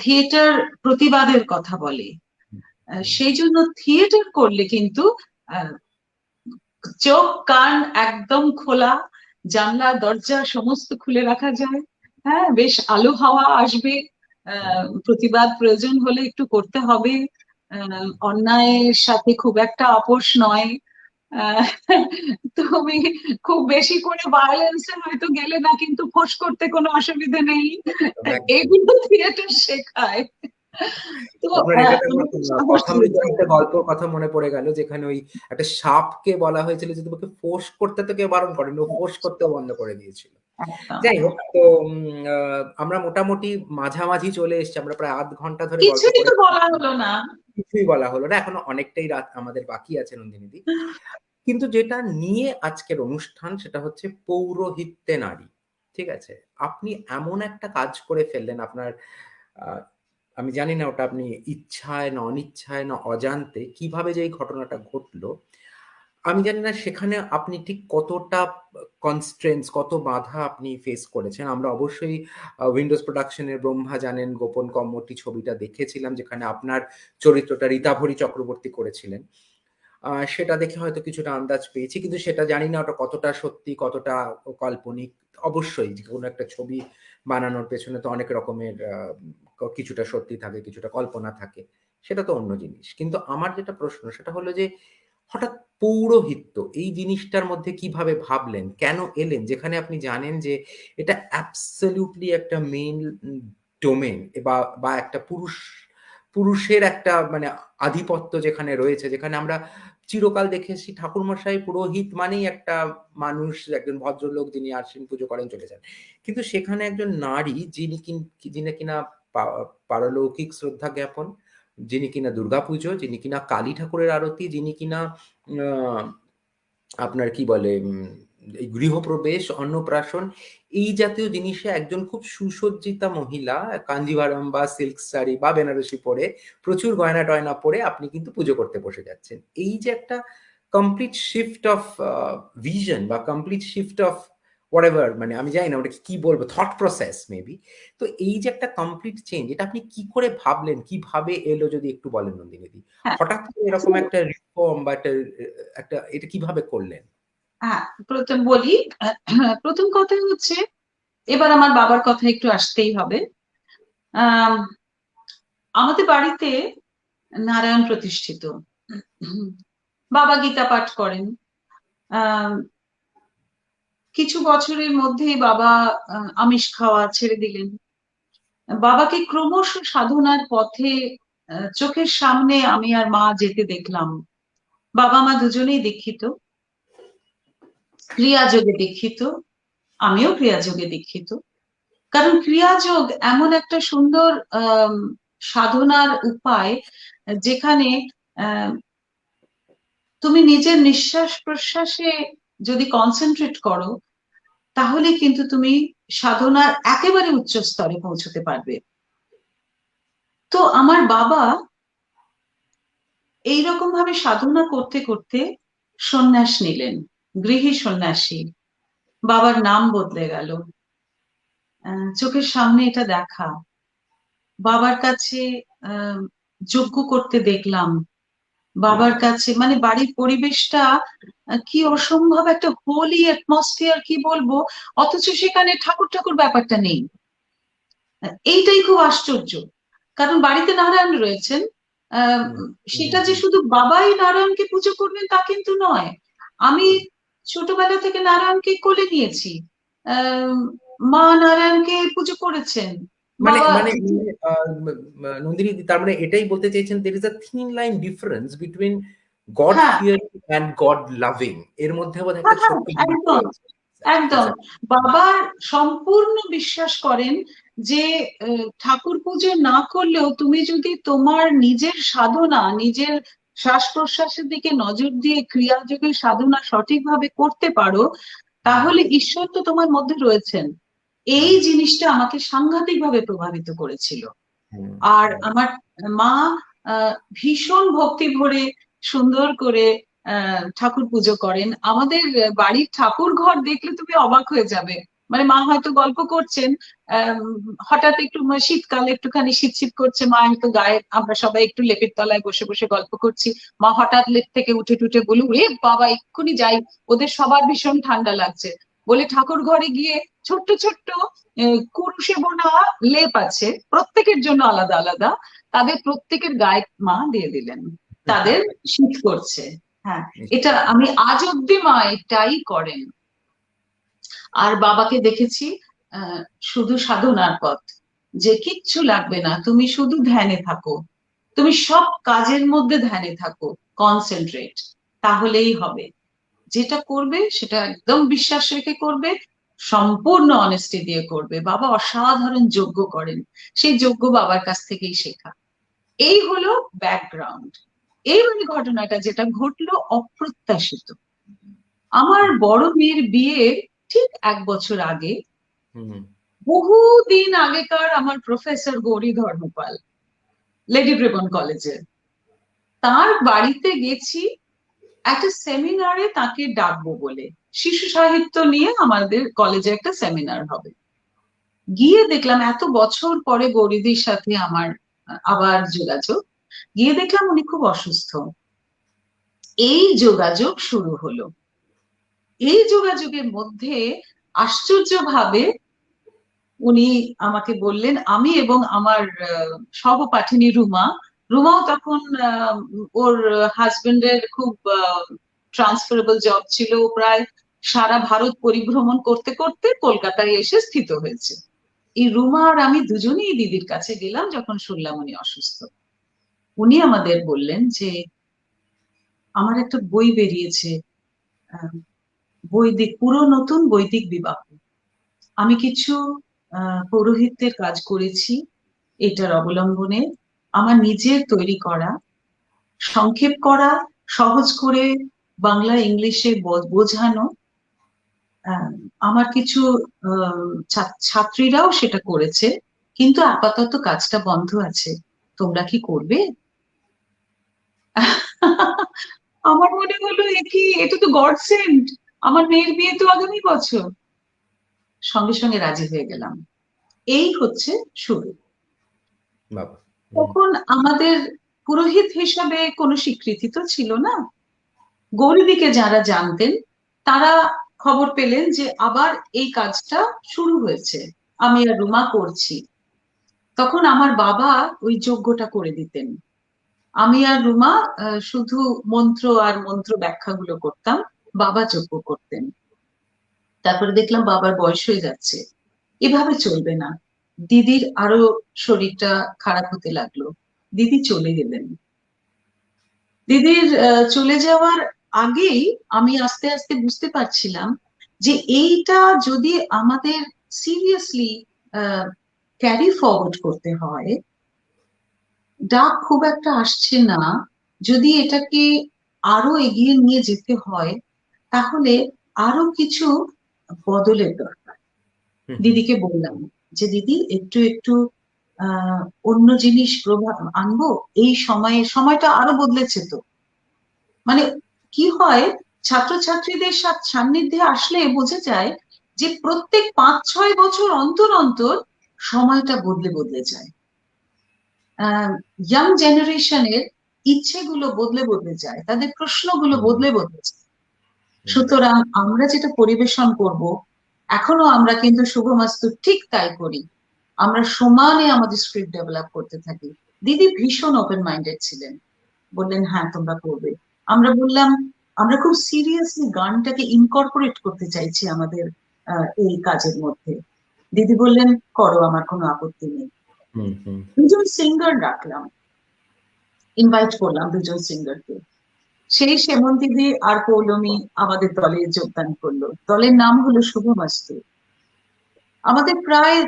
থিয়েটার প্রতিবাদের কথা বলে।
হুম,
সেই জন্য থিয়েটার করলে কিন্তু আহ, চোখ কান একদম খোলা, জানলা দরজা সমস্ত খুলে রাখা যায়। হ্যাঁ, বেশ আলো হাওয়া আসবে।
হুম।
প্রতিবাদ প্রয়োজন হলে একটু করতে হবে। অন্যায়ের সাথে খুব একটা আপোষ নয়। আহ, তুমি খুব বেশি করে ভায়োলেন্সে হয়তো গেলে না, কিন্তু ফোঁস করতে কোনো অসুবিধে নেই।
একদম।
এগুলো থিয়েটার শেখায়। তো
আপনার এটাতে আমার
আমাকে সাহস
কথামৃতের
দিয়েছে।
একটা গল্প কথা মনে পড়ে গেল, যেখানে ওই একটা সাপকে বলা হয়েছিল যে তোমাকে ফোঁস করতে তো কেউ বারণ করেনি, ও ফোঁস করতেও বন্ধ করে দিয়েছিল।
একদম।
যাই হোক, তো আমরা মোটামুটি মাঝামাঝি চলে এসেছি, আমরা প্রায় আধ ঘন্টা ধরে গল্প
কিছুই
করে
তো বলা হলো না।
কিছুই বলা হলো না, এখনো অনেকটাই রাত আমাদের বাকি আছে নন্দিনীদি। কিন্তু যেটা নিয়ে আজকের অনুষ্ঠান সেটা হচ্ছে পৌরোহিত্যে নারী। ঠিক আছে? আপনি এমন একটা কাজ করে ফেললেন আপনার আ আমি জানি না ওটা আপনি ইচ্ছায় না অনিচ্ছায় না অজান্তে কিভাবে যে এই ঘটনাটা ঘটলো, আমি জানি না সেখানে আপনি ঠিক কতটা কনস্ট্রেন্টস, কত বাধা আপনি ফেস করেছেন। আমরা অবশ্যই উইন্ডোজ প্রোডাকশনের 'ব্রহ্মা জানেন গোপন কম্মটি' ছবিটা দেখেছিলাম, যেখানে আপনার চরিত্রটা রীতাভরী চক্রবর্তী করেছিলেন। সেটা দেখে হয়তো কিছুটা আন্দাজ পেয়েছি। কিন্তু সেটা জানি না ওটা কতটা সত্যি, কতটা কাল্পনিক। অবশ্যই যেকোনো একটা ছবি বানানোর পেছনে তো অনেক রকমের কিছুটা সত্যি থাকে, কিছুটা কল্পনা থাকে। সেটা তো অন্য জিনিস। কিন্তু আমার যেটা প্রশ্ন সেটা হলো যে হঠাৎ পৌরোহিত্য এই জিনিসটার মধ্যে কিভাবে ভাবলেন? কেন এলেন? যেখানে আপনি জানেন যে এটা অ্যাবসোলিউটলি একটা মেইল ডোমেইন বা একটা পুরুষের একটা মানে আধিপত্য যেখানে রয়েছে, যেখানে আমরা চিরকাল দেখে এসেছি ঠাকুরমশাই পুরোহিত মানেই একটা মানুষ, একজন ভদ্রলোক যিনি আসেন, পুজো করেন, চলে যান। কিন্তু সেখানে একজন নারী যিনি কিনা পা পারলৌকিক শ্রদ্ধা জ্ঞাপন, যিনি কিনা দুর্গাপুজো, যিনি কিনা কালী ঠাকুরের আরতি, যিনি কিনা আ আপনার কি বলে এই গৃহপ্রবেশ, অন্নপ্রাশন এই জাতীয় জিনিসে একজন খুব সুসজ্জিতা মহিলা কাঞ্জিভারম বা সিল্ক শাড়ি বা বেনারসি পরে, প্রচুর গয়না-টয়না পরে আপনি কিন্তু পুজো করতে বসে যাচ্ছেন। এই যে একটা কমপ্লিট শিফট অফ ভিশন বা কমপ্লিট শিফট অফ হোয়াটএভার, মানে আমি জানি না ওটাকে কি বলবো, থট প্রসেস মেবি। তো এই যে একটা কমপ্লিট চেঞ্জ, এটা আপনি কি করে ভাবলেন? কিভাবে এলো যদি একটু বলেন নন্দিনীদি?
হ্যাঁ,
হঠাৎ করে এরকম একটা রিফর্ম বা একটা এটা কিভাবে করলেন?
হ্যাঁ, প্রথম বলি। প্রথম কথা হচ্ছে, এবার আমার বাবার কথা একটু আসতেই হবে। আম, আমাদের বাড়িতে নারায়ণ প্রতিষ্ঠিত। বাবা গীতা পাঠ করেন। আহ কিছু বছরের মধ্যেই বাবা আমিষ খাওয়া ছেড়ে দিলেন। বাবাকে ক্রমশ সাধনার পথে চোখের সামনে আমি আর মা যেতে দেখলাম। বাবা মা দুজনেই দীক্ষিত, ক্রিয়াযোগে দীক্ষিত, আমিও ক্রিয়াযোগে দীক্ষিত। কারণ ক্রিয়াযোগ এমন একটা সুন্দর আহ সাধনার উপায়, যেখানে আহ তুমি নিজের নিঃশ্বাস প্রশ্বাসে যদি কনসেন্ট্রেট করো, তাহলে কিন্তু তুমি সাধনার একেবারে উচ্চ স্তরে পৌঁছতে পারবে। তো আমার বাবা এইরকম ভাবে সাধনা করতে করতে সন্ন্যাস নিলেন, গৃহী সন্ন্যাসী। বাবার নাম বদলে গেল। চোখের সামনে এটা দেখা, বাবার কাছে আহ যজ্ঞ করতে দেখলাম। বাবার কাছে মানে বাড়ির পরিবেশটা কি অসম্ভব একটা হোলি অ্যাটমসফিয়ার, কি বলবো, অথচ সেখানে ঠাকুর ঠাকুর ব্যাপারটা নেই। এইটাই খুব আশ্চর্য। কারণ বাড়িতে নারায়ণ রয়েছেন, আহ
হুম, হুম,
সেটা যে
হুম।
শুধু বাবাই নারায়ণকে পুজো করবেন তা কিন্তু নয়। আমি ছোটবেলা থেকে নারায়ণকে কোলে নিয়েছি। আহ মা নারায়ণকে পুজো করেছেন।
মানে
বাবা,
মানে নন্দিনী, তার মানে এটাই বলতে চাইছেন, there is a thin line difference between god
হ্যাঁ,
ফিয়ারিং অ্যান্ড গড লাভিং। এর মধ্যে বোধ হয়
হ্যাঁ,
একটা
হ্যাঁ,
ছোট্ট gap
একদম
রয়েছে।
একদম। বাবা সম্পূর্ণ বিশ্বাস করেন যে ঠাকুর পুজো না করলেও তুমি যদি তোমার নিজের সাধনা, নিজের শ্বাস প্রশ্বাসের দিকে নজর দিয়ে ক্রিয়াযোগে সাধনা সঠিকভাবে করতে পারো, তাহলে ঈশ্বর তো তোমার মধ্যে রয়েছেন। এই জিনিসটা আমাকে সাংঘাতিক ভাবে প্রভাবিত করেছিল। আর আমার মা ভীষণ ভক্তি ভরে সুন্দর করে ঠাকুর পুজো করেন। আমাদের বাড়ির ঠাকুর ঘর দেখলে তুমি অবাক হয়ে যাবে। মানে মা হয়তো গল্প করছেন, আহ হঠাৎ একটু শীতকালে একটুখানি শীত শীত করছে, মা হয়তো গায়ে, আমরা সবাই একটু লেপের তলায় বসে বসে গল্প করছি, মা হঠাৎ লেপ থেকে উঠে টুটে বলুন, রে বাবা এক্ষুনি যাই, ওদের সবার ভীষণ ঠান্ডা লাগছে। বলে ঠাকুর ঘরে গিয়ে ছোট্ট ছোট্ট কুরুশে বোনা লেপ আছে, প্রত্যেকের জন্য আলাদা আলাদা, তাদের প্রত্যেকের গায়ে মা দিয়ে দিলেন, তাদের শীত করছে। হ্যাঁ, এটা আমি আজ অব্দি মা এটাই করেন। আর বাবাকে দেখেছি আহ শুধু সাধনার পথ, যে কিচ্ছু লাগবে না, তুমি শুধু ধ্যানে থাকো, তুমি সব কাজের মধ্যে ধ্যানে থাকো, কনসেন্ট্রেট, তাহলেই হবে। যেটা করবে সেটা একদম বিশ্বাস রেখে করবে, সম্পূর্ণ অনেস্টি দিয়ে করবে। বাবা অসাধারণ যজ্ঞ করেন, সেই যজ্ঞ বাবার কাছ থেকেই শেখা। এই হলো ব্যাকগ্রাউন্ড। এইবারে ঘটনাটা যেটা ঘটলো অপ্রত্যাশিত, আমার বড় মেয়ের বিয়ের ঠিক 1 বছর আগে, বহুদিন আগেকার আমার প্রফেসর গৌরী ধর্মপাল, লেডি ব্রেবন কলেজের, তার বাড়িতে গেছি একটা সেমিনারে তাকে ডাকবো বলে। শিশু সাহিত্য নিয়ে আমাদের কলেজে একটা সেমিনার হবে। গিয়ে দেখলাম এত বছর পরে গৌরীদির সাথে আমার আবার যোগাযোগ, গিয়ে দেখলাম উনি খুব অসুস্থ। এই যোগাযোগ শুরু হলো। এই যোগাযোগের মধ্যে আশ্চর্যভাবে উনি আমাকে বললেন, আমি এবং আমার সহপাঠিনী রুমা, রুমাও তখন ওর হাজবেন্ডের খুব ট্রান্সফারেবল জব ছিল, ও প্রায় সারা ভারত পরিভ্রমণ করতে করতে কলকাতায় এসে স্থিত হয়েছে। এই রুমা আর আমি দুজনেই দিদির কাছে গেলাম যখন শুনলাম উনি অসুস্থ। উনি আমাদের বললেন যে আমার একটা বই বেরিয়েছে, আহ, বৈদিক, পুরো নতুন বৈদিক বিবাহ। আমি কিছু পৌরোহিত্যের কাজ করেছি এটার অবলম্বনে, আমার নিজের তৈরি করা, সংক্ষেপ করা, সহজ করে বাংলা ইংলিশে বোঝানো। আহ, আমার কিছু ছাত্রীরাও সেটা করেছে, কিন্তু আপাতত কাজটা বন্ধ আছে, তোমরা কি করবে? আমার মনে হলো এ কি, এটা তো গড সেন্ট, আমার মেয়ের বিয়ে তো আগামী বছর। সঙ্গে সঙ্গে রাজি হয়ে গেলাম। এই হচ্ছে শুরু।
বাবা।
তখন আমাদের পুরোহিত হিসাবে কোনো স্বীকৃতি তো ছিল না। গৌরীদিকে যারা জানতেন তারা খবর পেলেন যে আবার এই কাজটা শুরু হয়েছে, আমি আর রুমা করছি। তখন আমার বাবা ওই যজ্ঞটা করে দিতেন, আমি আর রুমা শুধু মন্ত্র আর মন্ত্র ব্যাখ্যাগুলো করতাম। বাবা যজ্ঞ করতেন। তারপরে দেখলাম বাবার বয়স হয়ে যাচ্ছে, এভাবে চলবে না। দিদির আরো শরীরটা খারাপ হতে লাগলো, দিদি চলে গেলেন। দিদির চলে যাওয়ার আগেই আমি আস্তে আস্তে বুঝতে পারছিলাম যে এইটা যদি আমাদের সিরিয়াসলি ক্যারি ফরওয়ার্ড করতে হয়, ডাক খুব একটা আসছে না, যদি এটাকে আরো এগিয়ে নিয়ে যেতে হয়, তাহলে আরো কিছু বদলের দরকার।
হুম হুম
দিদিকে বললাম যে দিদি একটু একটু অন্য জিনিস প্রভাব আনবো, এই সময়ে সময়টা আরো বদলেছে তো। মানে কি হয়, ছাত্রছাত্রীদের সান্নিধ্যে আসলে বোঝা যায় যে প্রত্যেক 5-6 বছর অন্তর অন্তর সময়টা বদলে বদলে যায়। ইয়াং জেনারেশনের ইচ্ছেগুলো বদলে বদলে যায়, তাদের প্রশ্নগুলো
হুম
বদলে বদলে যায়।
হুম
সুতরাং আমরা যেটা পরিবেশন করব, এখনো আমরা কিন্তু শুভমাস্তু ঠিক তাই করি। আমরা সমানে আমাদের স্ক্রিপ্ট ডেভেলপ করতে থাকি। দিদি ভীষণ ওপেন মাইন্ডেড ছিলেন, বললেন হ্যাঁ তোমরা করবে। আমরা বললাম আমরা খুব সিরিয়াসলি গানটাকে ইনকর্পোরেট করতে চাইছি আমাদের এই কাজের মধ্যে। দিদি বললেন করো, আমার কোনো আপত্তি নেই।
হুম হুম
দুজন সিঙ্গার রাখলাম, ইনভাইট করলাম দুজন সিঙ্গারকে। সেই সেমন্তিদি আর পৌলমী আমাদের দলে যোগদান করলো। দলের নাম হলো শুভমাস্তু। আমাদের প্রায়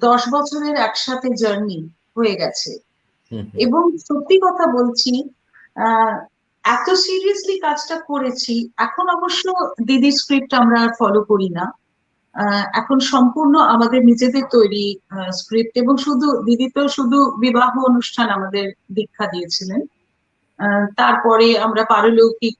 10 বছরের একসাথে জার্নি হয়ে গেছে।
হুম হুম
এবং সত্যি কথা বলছি, আহ এত সিরিয়াসলি কাজটা করেছি। এখন অবশ্য দিদির স্ক্রিপ্ট আমরা আর ফলো করি না, এখন সম্পূর্ণ আমাদের নিজেদের তৈরি স্ক্রিপ্ট। এবং শুধু দিদি তো শুধু বিবাহ অনুষ্ঠান আমাদের দীক্ষা দিয়েছিলেন, তারপরে আমরা পারলৌকিক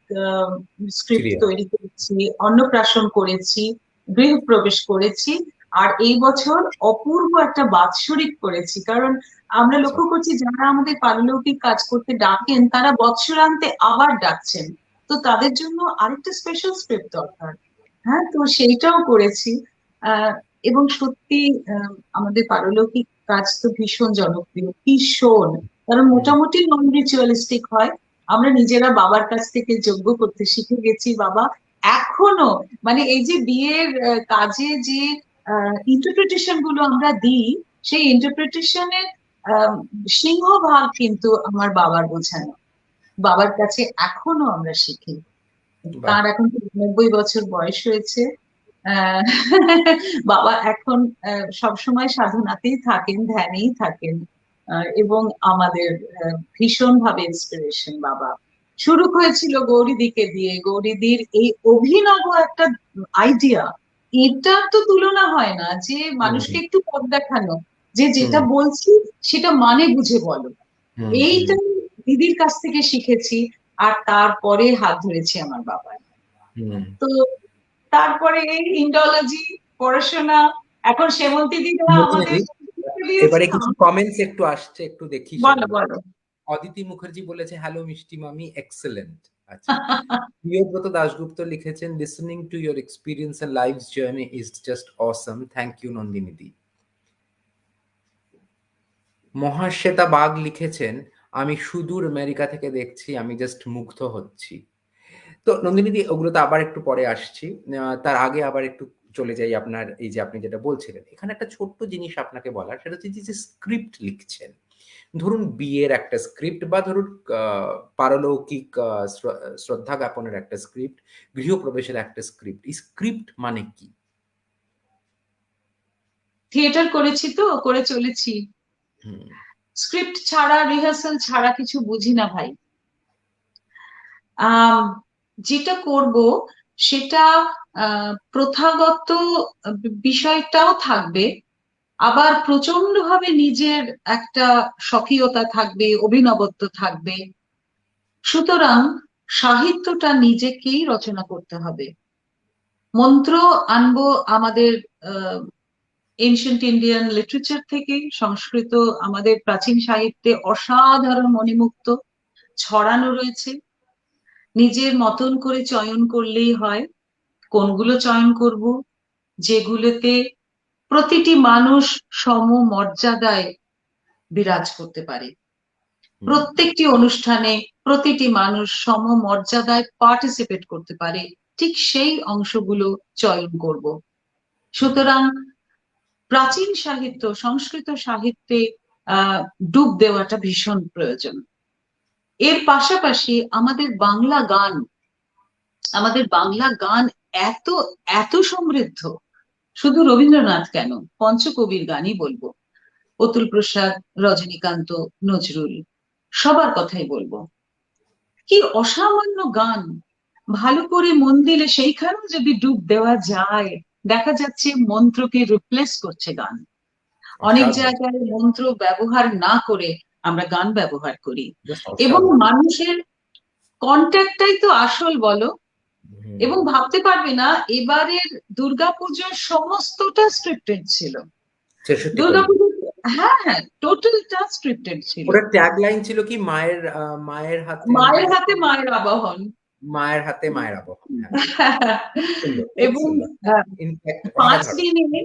স্ক্রিপ্ট
ক্লিয়ার।
তৈরি করেছি, অন্নপ্রাশন করেছি, গৃহপ্রবেশ করেছি, আর এই বছর অপূর্ব একটা বাৎসরিক করেছি। কারণ আমরা
আচ্ছা।
লক্ষ্য করছি যারা আমাদের পারলৌকিক কাজ করতে ডাকেন তারা বৎসরান্তে আবার ডাকছেন, তো তাদের জন্য আরেকটা স্পেশাল স্ক্রিপ্ট দরকার। হ্যাঁ, তো সেইটাও করেছি। আহ এবং সত্যি আমাদের পারলৌকিক কাজ তো ভীষণ জনপ্রিয়, ভীষণ। কারণ
হুম
মোটামুটি নন রিচুয়ালিস্টিক হয়। আমরা নিজেরা বাবার কাছ থেকে যজ্ঞ করতে শিখে গেছি। বাবা এখনো, মানে এই যে বিয়ের কাজে যে ইন্টারপ্রিটেশন গুলো আমরা দিই, সেই ইন্টারপ্রিটেশনের সিংহভাগ কিন্তু আমার বাবার বোঝানো। বাবার কাছে এখনো আমরা শিখি।
বাহ।
তার এখন তো 90 বছর বয়স হয়েছে। আহ বাবা এখন সবসময় সাধনাতেই থাকেন, ধ্যানেই থাকেন। এবং আমাদের ভীষণ ভাবে ইন্সপিরেশন বাবা। শুরু হয়েছিল গৌরীদিকে দিয়ে, গৌরীদির এই অভিনব একটা আইডিয়া, এটার তো তুলনা হয় না, যে
হুম
মানুষকে একটু পথ দেখানো, যে
হুম
যেটা বলছি সেটা মানে বুঝে বলো।
হুম হুম
এইটা দিদির কাছ থেকে শিখেছি, আর তারপরে হাত ধরেছি আমার বাবার।
হুম।
তো তারপরে এই ইন্ডোলজি পড়াশোনা, এখন সেমন্তী দিদা আমাদের
নন্দিনীদি,
দিয়েছে।
এবারে কিছু কমেন্টস একটু আসছে, একটু দেখি
বলো
সেগুলো।
বলো।
অদিতি মুখার্জি বলেছে হ্যালো মিষ্টি মামি, এক্সেলেন্ট। আচ্ছা। প্রিয়ব্রত দাশগুপ্ত লিখেছেন listening to your experience and life's journey is just awesome, thank you নন্দিনীদি। মহাশ্বেতা বাগ লিখেছেন আমি সুদূর আমেরিকা থেকে দেখছি, আমি জাস্ট মুগ্ধ হচ্ছি। তো নন্দিনীদি, ওগুলো তো আবার একটু পরে আসছি। তার আগে আবার একটু চলে যাই আপনার এই যে আপনি যেটা বলছিলেন। এখানে একটা ছোট্ট জিনিস আপনাকে বলার, সেটা হচ্ছে যে স্ক্রিপ্ট লিখছেন। ধরুন বিয়ের একটা স্ক্রিপ্ট, বা ধরুন পারলৌকিক শ্রদ্ধা জ্ঞাপনের একটা স্ক্রিপ্ট, গৃহপ্রবেশের একটা স্ক্রিপ্ট। এই স্ক্রিপ্ট মানে কি?
থিয়েটার করেছি তো, করে চলেছি।
হুম,
স্ক্রিপ্ট ছাড়া, রিহার্সাল ছাড়া কিছু বুঝি না ভাই। আহ যেটা করব সেটা প্রথাগত বিষয়টাও থাকবে, আবার প্রচন্ড ভাবে নিজের একটা স্বকীয়তা থাকবে, অভিনবত্ব থাকবে। সুতরাং সাহিত্যটা নিজেকেই রচনা করতে হবে। মন্ত্র আনবো আমাদের এনশিয়েন্ট ইন্ডিয়ান লিটারেচার থেকে, সংস্কৃত আমাদের প্রাচীন সাহিত্যে অসাধারণ মণিমুক্ত ছড়ানো রয়েছে। নিজের মতন করে চয়ন করলেই হয়। কোনগুলো চয়ন করব? যেগুলোতে প্রতিটি মানুষ সমমর্যাদায় বিরাজ করতে পারে,
হুম,
প্রত্যেকটি অনুষ্ঠানে প্রতিটি মানুষ সমমর্যাদায় পার্টিসিপেট করতে পারে, ঠিক সেই অংশগুলো চয়ন করব। সুতরাং প্রাচীন সাহিত্য, সংস্কৃত সাহিত্যে ডুব দেওয়াটা ভীষণ প্রয়োজন। এর পাশাপাশি আমাদের বাংলা গান এত এত সমৃদ্ধ। শুধু রবীন্দ্রনাথ কেন, পঞ্চকবির গানই বলবো, অতুল প্রসাদ, রজনীকান্ত, নজরুল, সবার কথাই বলবো। কি অসামান্য গান! ভালো করে মন দিলে সেইখানেও যদি ডুব দেওয়া যায়, দেখা যাচ্ছে মন্ত্রকে রিপ্লেস করছে গান। অনেক
অসাধারণ,
জায়গায় মন্ত্র ব্যবহার না করে আমরা গান ব্যবহার করি,
জাস্ট
এবং
অসাধারণ।
মানুষের কন্ট্যাক্টটাই তো আসল, বলো।
হুম।
এবং ভাবতে পারবে না, এবারের দুর্গাপুজোর সমস্তটা স্ক্রিপ্টেড ছিল।
৬৬ পল্লী।
দুর্গাপুজো, হ্যাঁ হ্যাঁ, টোটালটা স্ক্রিপ্টেড ছিল।
ওটার ট্যাগ লাইন ছিল কি, মায়ের মায়ের হাতে
মায়ের
মায়ের,
হাতে মায়ের আবাহন।
মায়ের হাতে মায়ের আবহাওয়া। হ্যাঁ, খুব সুন্দর, খুব
এবং
সুন্দর।
আহ,
ইনফ্যাক্ট
পাঁচ
অসাধারণ।
দিনে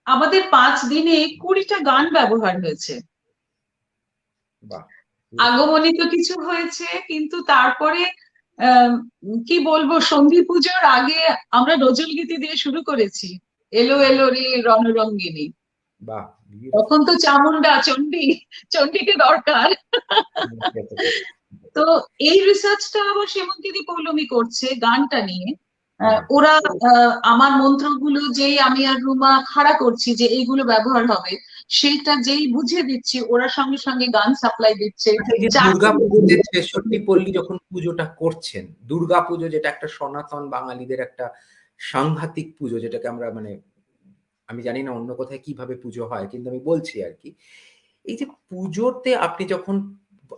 আমাদের 5 দিনে 20টা গান ব্যবহার হয়েছে।
বাহ, বিউটিফুল।
আগমনী তো কিছু হয়েছে, কিন্তু তারপরে আহ কি বলবো, সন্ধি পুজোর আগে আমরা নজরুল গীতি দিয়ে শুরু করেছি, এলো এলো রে রণরঙ্গিনী।
বাহ,
তখন
বিউটিফুল।
তো চামুন্ডা, চণ্ডীকে দরকার। তো এই রিসার্চটা আবার সেমন্তিদি পৌলমী করছে গানটা নিয়ে। ওরা আমার মন্ত্রগুলো যেই আমি আর রুমা খাড়া করছি যে এইগুলো ব্যবহার হবে, সেটা যেই বুঝিয়ে দিচ্ছি, ওরা সঙ্গে সঙ্গে গান সাপ্লাই দিচ্ছে।
আচ্ছা, এই যে
4টে
দুর্গাপুজোতে ৬৬ পল্লী যখন পুজোটা করছেন, দুর্গাপুজো যেটা একটা সনাতন বাঙালিদের একটা সাংঘাতিক পুজো, যেটাকে আমরা মানে আমি জানি না অন্য কোথায় কিভাবে পুজো হয়, কিন্তু আমি বলছি আরকি। এই যে পুজোতে আপনি যখন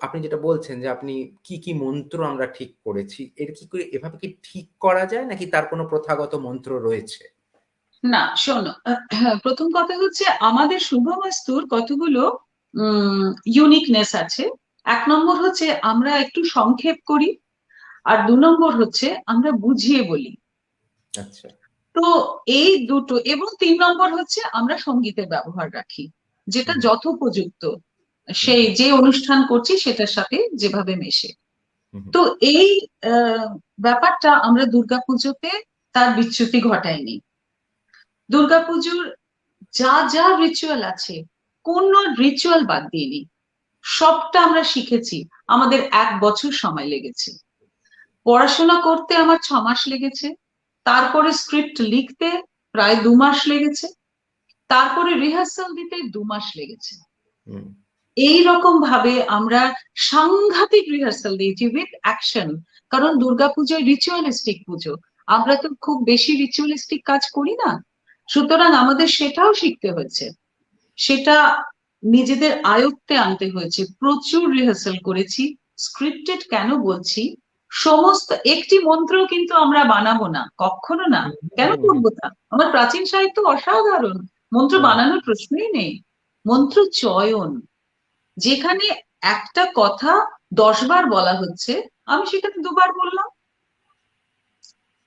আপনি যেটা বলছেন যে আপনি কি মন্ত্র আমরা ঠিক করেছি, এর কি করে এভাবে কি ঠিক করা যায় নাকি তার কোনো প্রথাগত মন্ত্র রয়েছে?
না, শোনো, প্রথম কথা হচ্ছে আমাদের শুভমস্তুর কতগুলো ইউনিকনেস আছে। 1 নম্বর হচ্ছে আমরা একটু সংক্ষেপ করি, আর 2 নম্বর হচ্ছে আমরা বুঝিয়ে বলি।
আচ্ছা।
তো এই দুটো, এবং 3 নম্বর হচ্ছে আমরা সঙ্গীতের ব্যবহার রাখি, যেটা
হুম,
যথোপযুক্ত
হুম,
সেই
হুম,
যে অনুষ্ঠান করছি সেটার সাথে যেভাবে মেশে।
হুম, হুম,
তো এই ব্যাপারটা আমরা দুর্গাপুজোতে তার বিচ্যুতি ঘটাইনি। দুর্গাপুজোর যা যা রিচুয়াল আছে, কোন রিচুয়াল বাদ দিইনি, সবটা আমরা শিখেছি। আমাদের 1 বছর সময় লেগেছে, পড়াশোনা করতে আমার 6 মাস লেগেছে, তারপরে স্ক্রিপ্ট লিখতে প্রায় 2 মাস লেগেছে, তারপরে রিহার্সাল দিতে 2 মাস লেগেছে।
হুম,
এই রকম ভাবে আমরা সাংঘাতিক রিহার্সাল দিয়েছি উইথ অ্যাকশন। কারণ দুর্গাপুজোয় রিচুয়ালিস্টিক পুজো, আমরা তো খুব বেশি রিচুয়ালিস্টিক কাজ করি না। সুতরাং আমাদের সেটাও শিখতে হয়েছে, সেটা নিজেদের আয়ত্তে আনতে হয়েছে। প্রচুর রিহার্সাল করেছি। স্ক্রিপ্টেড কেন বলছি, সমস্ত একটি মন্ত্র কিন্তু আমরা বানাবো না, কখনো না।
হুম,
কেন
হুম, হুম,
করবো তা? আমার প্রাচীন সাহিত্য অসাধারণ, মন্ত্র
হুম,
বানানোর প্রশ্নই নেই। মন্ত্র চয়ন, যেখানে একটা কথা 10 বার বলা হচ্ছে, আমি সেটাকে 2 বার বললাম।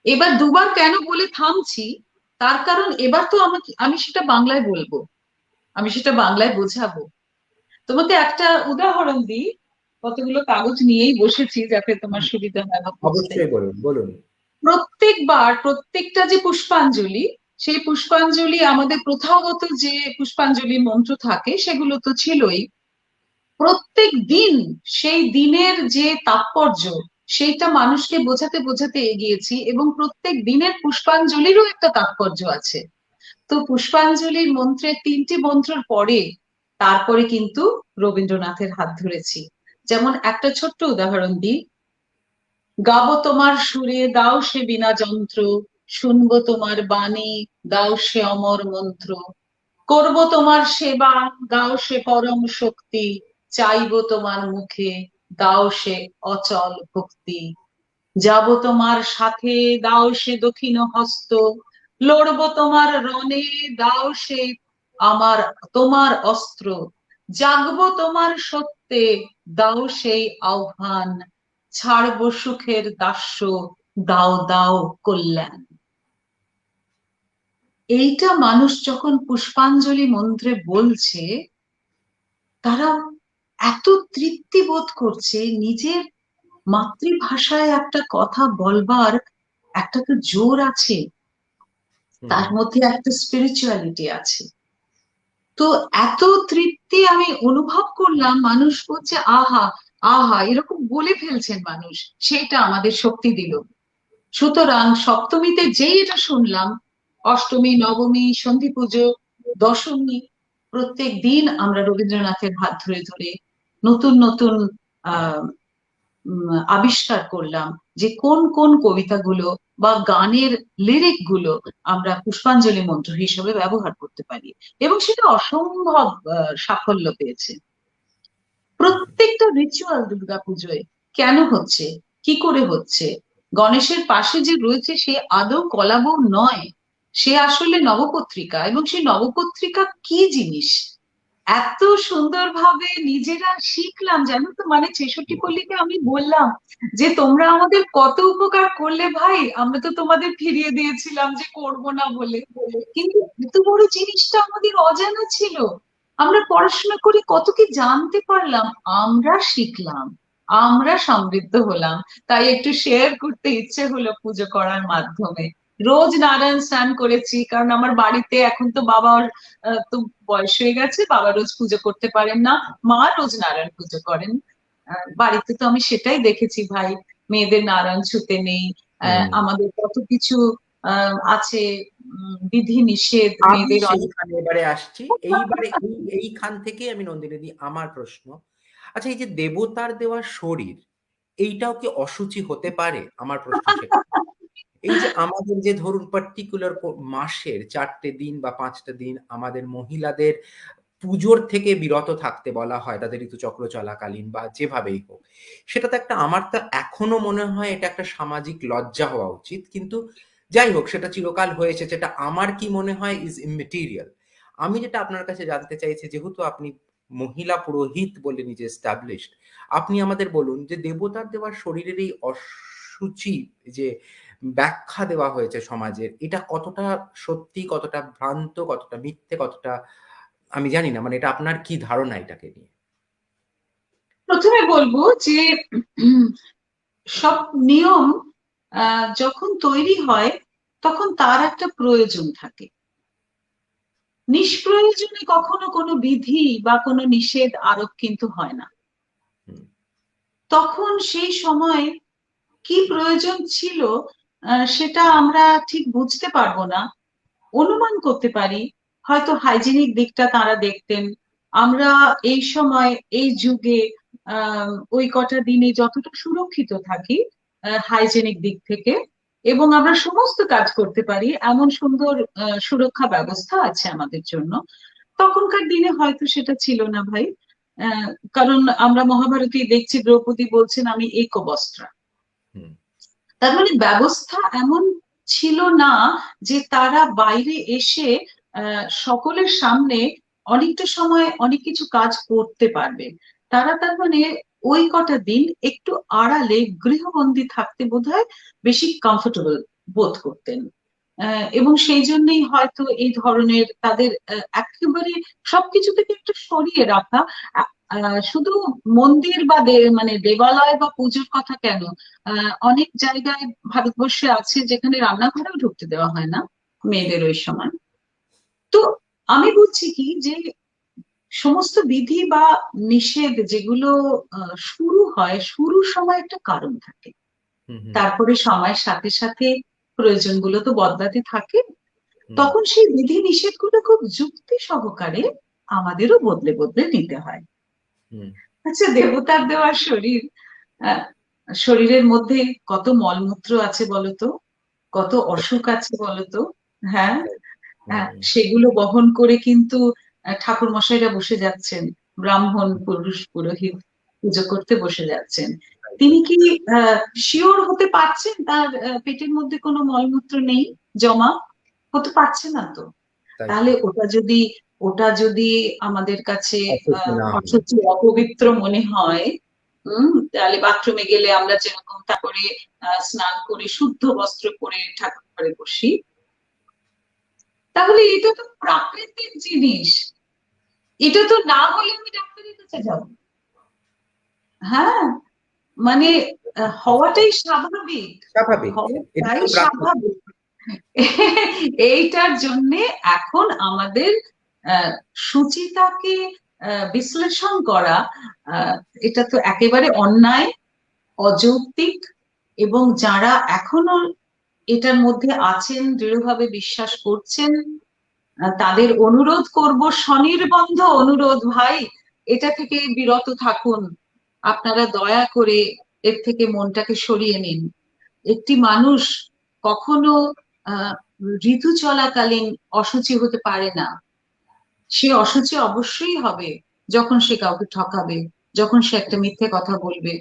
এবার 2 বার কেন বলে থামছি, তার কারণ এবার তো আমাকে, আমি সেটা বাংলায় বলবো, আমি সেটা বাংলায় বোঝাবো। তোমাকে একটা উদাহরণ দিই, কতগুলো কাগজ নিয়েই বসেছি যাতে তোমার
হুম।
সুবিধা হয় বা বুঝতে।
অবশ্যই বলুন, বলুন।
প্রত্যেকবার প্রত্যেকটা যে পুষ্পাঞ্জলি, সেই পুষ্পাঞ্জলি আমাদের প্রথাগত যে পুষ্পাঞ্জলি মন্ত্র থাকে সেগুলো তো ছিলই। প্রত্যেক দিন সেই দিনের যে তাৎপর্য, সেইটা মানুষকে বোঝাতে বোঝাতে এগিয়েছি, এবং প্রত্যেক দিনের পুষ্পাঞ্জলিরও একটা তাৎপর্য আছে। তো পুষ্পাঞ্জলির মন্ত্রের 3টে মন্ত্রের পরে তারপরে কিন্তু রবীন্দ্রনাথের হাত ধরেছি। যেমন একটা ছোট্ট উদাহরণ দিই, গাবো তোমার সুরে দাও সে বীণা যন্ত্র, শুনবো তোমার বাণী দাও সে অমর মন্ত্র, করবো তোমার সেবা গাও সে পরম শক্তি, চাইবো তোমার মুখে দাও সে অচল ভক্তি, যাবো তোমার সাথে দাও সে দক্ষিণ হস্ত, লড়বো তোমার রণে দাও সে আমার তোমার অস্ত্র, জাগবো তোমার সত্যে দাও সেই আহ্বান, ছাড়বো সুখের দাস্য দাও দাও কল্যাণ। এইটা মানুষ যখন পুষ্পাঞ্জলি মন্ত্রে বলছে, তারা এত তৃপ্তি বোধ করছে, নিজের মাতৃভাষায় একটা কথা বলবার একটা তো জোর আছে,
হুম।
তার মধ্যে একটা স্পিরিচুয়ালিটি আছে। তো এত তৃপ্তি আমি অনুভব করলাম, মানুষ বলছে আহা আহা এরকম বলে ফেলছেন মানুষ, সেটা আমাদের শক্তি দিল। সুতরাং সপ্তমীতে যেই এটা শুনলাম, অষ্টমী, নবমী, সন্ধি পুজো, দশমী, প্রত্যেক দিন আমরা রবীন্দ্রনাথের হাত ধরে ধরে নতুন নতুন আহ আবিষ্কার করলাম যে কোন কোন কবিতাগুলো বা গানের লিরিক গুলো আমরা পুষ্পাঞ্জলি মন্ত্র হিসেবে ব্যবহার করতে পারি, এবং সেটা অসম্ভব সাফল্য পেয়েছে। প্রত্যেকটা রিচুয়াল দুর্গাপুজোয় কেন হচ্ছে, কি করে হচ্ছে, গণেশের পাশে যে রয়েছে সে আদৌ কলাবউ নয়, সে আসলে নবপত্রিকা, এবং সেই নবপত্রিকা কি জিনিস এত সুন্দরভাবে নিজেরা শিখলাম, জানো তো। মানে 66 পল্লীকে আমি বললাম যে তোমরা আমাদের কত উপকার করলে ভাই, আমরা তো তোমাদের ফিরিয়ে দিয়েছিলাম যে করব না বলে, কিন্তু এত বড় জিনিসটা আমাদের অজানা ছিল। আমরা পড়াশোনা করে কত কি জানতে পারলাম, আমরা শিখলাম, আমরা সমৃদ্ধ হলাম। তাই একটু শেয়ার করতে ইচ্ছে হলো পুজো করার মাধ্যমে। রোজ নারায়ণ স্নান করেছি, কারণ আমার বাড়িতে এখন তো বাবার তো বয়স হয়ে গেছে, বাবা রোজ পুজো করতে পারেন না, মা রোজ নারায়ণ পুজো করেন। বাড়িতে তো আমি সেটাই দেখেছি ভাই, মেয়েদের নারায়ণ ছুতে নেই।
হুম।
আমাদের কত কিছু আছে, বিধি নিষেধ
আমি
মেয়েদের অনেক।
সেইখানে এবারে আসছি। এইবারে এইখান থেকে আমি নন্দিনীদি আমার প্রশ্ন, আচ্ছা এই যে দেবতার দেওয়া শরীর, এইটাও কি অশুচি হতে পারে? আমার প্রশ্ন সেটা। এই যে আমাদের যে ধরুন পার্টিকুলার মাসের ৪ টে দিন বা ৫ টা দিন আমাদের মহিলাদের পুজোর থেকে বিরত থাকতে বলা হয় তাদের ঋতুচক্র চলাকালীন বা যেভাবেই হোক। সেটা তো একটা, আমার তো এখনো মনে হয় এটা একটা সামাজিক লজ্জা হওয়া উচিত। কিন্তু যাই হোক সেটা চিরকাল হয়ে এসেছে। এটা আমার কি মনে হয় ইজ ইমমেটেরিয়াল। আমি যেটা আপনার কাছে জানতে চাইছি, যেহেতু আপনি মহিলা পুরোহিত বলে নিজে এস্টাবলিশড, আপনি আমাদের বলুন যে দেবতার দেওয়া শরীরের এই অশুচি যে ব্যাখ্যা দেওয়া হয়েছে সমাজের, এটা কতটা সত্যি, কতটা ভ্রান্ত, কতটা মিথ্যে, কতটা আমি জানি না। মানে এটা আপনার কি ধারণা এটাকে নিয়ে?
প্রথমে বলবো যে উম, সব নিয়ম যখন তৈরি হয় তখন তার একটা প্রয়োজন থাকে। নিষ্প্রয়োজনে কখনো কোনো বিধি বা কোনো নিষেধ আরোপ কিন্তু হয় না।
হুম,
তখন সেই সময় কি প্রয়োজন ছিল সেটা আমরা ঠিক বুঝতে পারবো না, অনুমান করতে পারি। হয়তো হাইজিনিক দিকটা তারা দেখতেন। আমরা এই সময় এই যুগে ওই কটা দিনে যতটা সুরক্ষিত থাকি হাইজেনিক দিক থেকে, এবং আমরা সমস্ত কাজ করতে পারি, এমন সুন্দর সুরক্ষা ব্যবস্থা আছে আমাদের জন্য। তখনকার দিনে হয়তো সেটা ছিল না ভাই। আহ, কারণ আমরা মহাভারতে দেখছি দ্রৌপদী বলছেন আমি একবস্ত্রা।
হুম,
তার মানে ব্যবস্থা এমন ছিল না যে তারা বাইরে এসে সকলের সামনে অনেকটা সময় অনেক কিছু কাজ করতে পারবে। তারা তার মানে ওই কটা দিন একটু আড়ালে গৃহবন্দী থাকতে বোধহয় বেশি কমফোর্টেবল বোধ করতেন। এবং সেই জন্যই হয়তো এই ধরনের তাদের একেবারে সবকিছু থেকে একটু সরিয়ে রাখা। শুধু মন্দির বা মানে দেবালয় বা পুজোর কথা কেন, অনেক জায়গায় ভারতবর্ষে আছে যেখানে রান্নাঘরেও ঢুকতে দেওয়া হয় না মেয়েদের ওই সময়। তো আমি বলছি কি যে সমস্ত বিধি বা নিষেধ যেগুলো শুরু হয়, শুরুর সময় একটা কারণ থাকে,
হুম, হুম,
তারপরে সময়ের সাথে সাথে প্রয়োজনগুলো তো বদলাতে থাকে।
হুম,
তখন সেই বিধি নিষেধগুলো খুব যুক্তি সহকারে আমাদেরও বদলে বদলে নিতে হয়।
হুম,
আচ্ছা, দেবতার দেওয়া শরীর, আহ, শরীরের মধ্যে কত মলমূত্র আছে বলতো, কত অসুখ আছে বলতো। হ্যাঁ,
হুম,
হ্যাঁ, সেগুলো বহন করে কিন্তু ঠাকুর মশাইরা বসে যাচ্ছেন, ব্রাহ্মণ পুরুষ পুরোহিত পুজো করতে বসে যাচ্ছেন।
তাই তো,
তিনি কি শিওর হতে পারছেন তার পেটের মধ্যে কোনো মলমূত্র নেই জমা? হতে পারছে না তো।
তাই তো।
তাহলে ওটা যদি আমাদের কাছে
অসুখী না হয়।
অসুচি অপবিত্র মনে হয়, তাহলে বাথরুমে গেলে আমরা যেরকম তারপরে স্নান করে শুদ্ধ বস্ত্র পরে ঠাকুর ঘরে বসি, তাহলে এটা তো প্রাকৃতিক জিনিস। এটা তো না হলে আমি ডাক্তারের কাছে যাবো। হ্যাঁ, মানে হওয়াটাই স্বাভাবিক,
স্বাভাবিক, এটা
হওয়াটাই
তো প্রাকৃতিক।
স্বাভাবিক। এইটার জন্য এখন আমাদের আহ, সুচিতাকে বিশ্লেষণ করা, আহ, এটা তো একেবারে অন্যায়, অযৌক্তিক। এবং যারা এখনো এটার মধ্যে আছেন, দৃঢ়ভাবে বিশ্বাস করছেন, তাদের অনুরোধ করব, স্বনির্বন্ধ অনুরোধ, ভাই এটা থেকে বিরত থাকুন। আপনারা দয়া করে এর থেকে মনটাকে সরিয়ে নিন। একটি মানুষ কখনো আহ ঋতু চলাকালীন অশুচি হতে পারে না। সে অশুচি অবশ্যই হবে যখন সে কাউকে ঠকাবে, যখন সে একটা মিথ্যে কথা বলবে,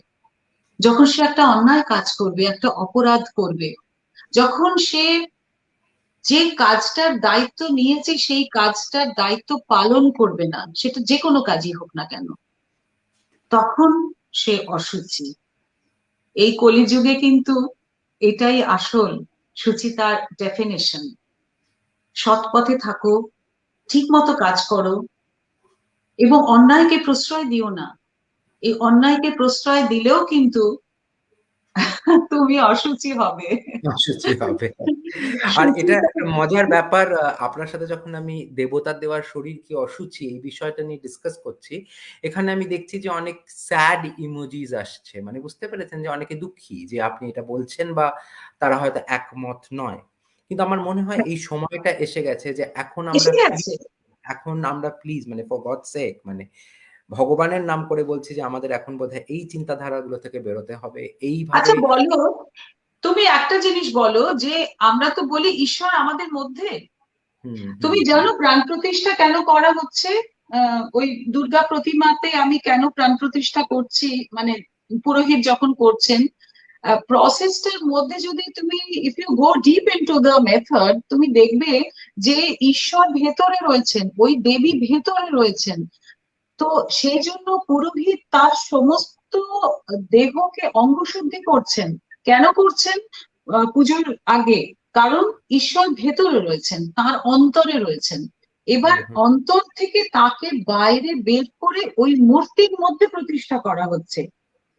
যখন সে একটা অন্যায় কাজ করবে, একটা অপরাধ করবে, যখন সে যে কাজটার দায়িত্ব নিয়েছে সেই কাজটার দায়িত্ব পালন করবে না, সেটা যে কোনো কাজই হোক না কেন, তখন সে অশুচি। এই কলিযুগে কিন্তু এটাই আসল সুচিতার ডেফিনেশন। সৎ পথে থাকো, ঠিক মতো কাজ করো, এবং অন্যায়কে প্রশ্রয় দিও না। এই অন্যায়কে প্রশ্রয় দিলেও কিন্তু তুমি অশুচি হবে।
অশুচি হবে। আর এটা
সুচিতা,
একটা মজার ব্যাপার, আপনার সাথে যখন আমি দেবতার দেওয়ার শরীর কি অশুচি এই বিষয়টা নিয়ে ডিসকাস করছি, এখানে আমি দেখছি যে অনেক স্যাড ইমোজিস আসছে। মানে বুঝতে পেরেছেন যে অনেকে দুঃখী যে আপনি এটা বলছেন, বা তারা হয়তো একমত নয়। কিন্তু আমার মনে হয় এই সময়টা এসে গেছে যে
এসে গেছে।
এখন আমরা প্লিজ, মানে ফর গড সেক, মানে ভগবানের নাম করে বলছি যে আমাদের এখন বোধহয় এই চিন্তাধারাগুলো থেকে বেরোতে হবে।
আচ্ছা
এইভাবে
বলো, তুমি একটা জিনিস বলো যে আমরা তো বলি ঈশ্বর আমাদের মধ্যে।
হুম, হুম,
তুমি
হুম।
জানো প্রাণ প্রতিষ্ঠা কেন করা হচ্ছে? ওই দুর্গা প্রতিমাতে আমি কেন প্রাণ প্রতিষ্ঠা করছি, মানে পুরোহিত যখন করছেন, প্রসেসটার মধ্যে যদি তুমি, if you go deep into the method, তুমি দেখবে যে ঈশ্বর ভেতরে রয়েছেন, ওই দেবী ভেতরে রয়েছেন। তো সেই জন্য পুরোহিত তার সমস্ত দেহকে অঙ্গশুদ্ধি করছেন। কেন করছেন? পুজোর আগে। কারণ ঈশ্বর ভেতরে রয়েছেন, তার অন্তরে রয়েছেন। এবার
হুম, হুম।
অন্তর থেকে তাকে বাইরে বের করে ওই মূর্তির মধ্যে প্রতিষ্ঠা করা হচ্ছে,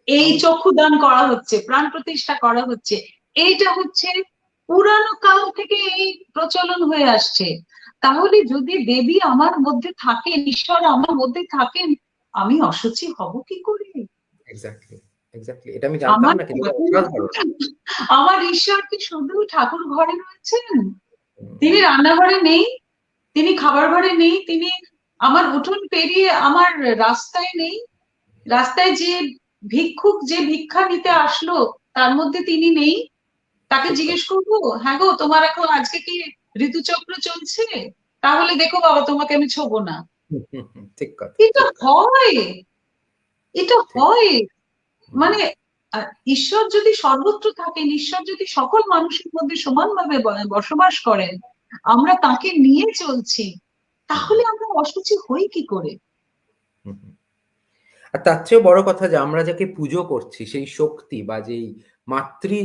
এই
ও,
চক্ষুদান করা হচ্ছে, প্রাণ প্রতিষ্ঠা করা হচ্ছে। এইটা হচ্ছে পুরানো কাল থেকে এই প্রচলন হয়ে আসছে। তাহলে যদি দেবী আমার মধ্যে থাকেন, ঈশ্বর আমার মধ্যে থাকেন, আমি অশুচি হব কি করে?
Exactly, exactly. এটা আমি জানতাম
আমার
না, কিন্তু এটা
ঠাকুর,
অসাধারণ।
আমার ঈশ্বর কি শুধু ঠাকুর ঘরে রয়েছেন?
হুম,
তিনি রান্নাঘরে নেই, তিনি খাবার ঘরে নেই, তিনি আমার উঠোন পেরিয়ে আমার রাস্তায় নেই। রাস্তায় যে ভিক্ষুক যে ভিক্ষা নিতে আসলো তার মধ্যে তিনি নেই। তাকে
ঠিক
জিজ্ঞেস
কথা।
করবো, হ্যাঁ গো তোমার এখন আজকে কি ঋতুচক্র চলছে? তাহলে দেখো বাবা তোমাকে আমি ছোবো না।
হুম, হুম, হুম, ঠিক কথা,
এটা
ঠিক কথা।
হয়, এটা
ঠিক।
হয়।
হুম,
মানে ঈশ্বর যদি সর্বত্র থাকেন, ঈশ্বর যদি সকল মানুষের মধ্যে সমানভাবে বসবাস করেন, আমরা তাকে নিয়ে চলছি,
হুম,
তাহলে আমরা অশুচি হই কি করে?
হুম, হুম। আর তার চেয়েও বড় কথা যে আমরা যাকে পুজো করছি, সেই শক্তি বা যেই মাতৃ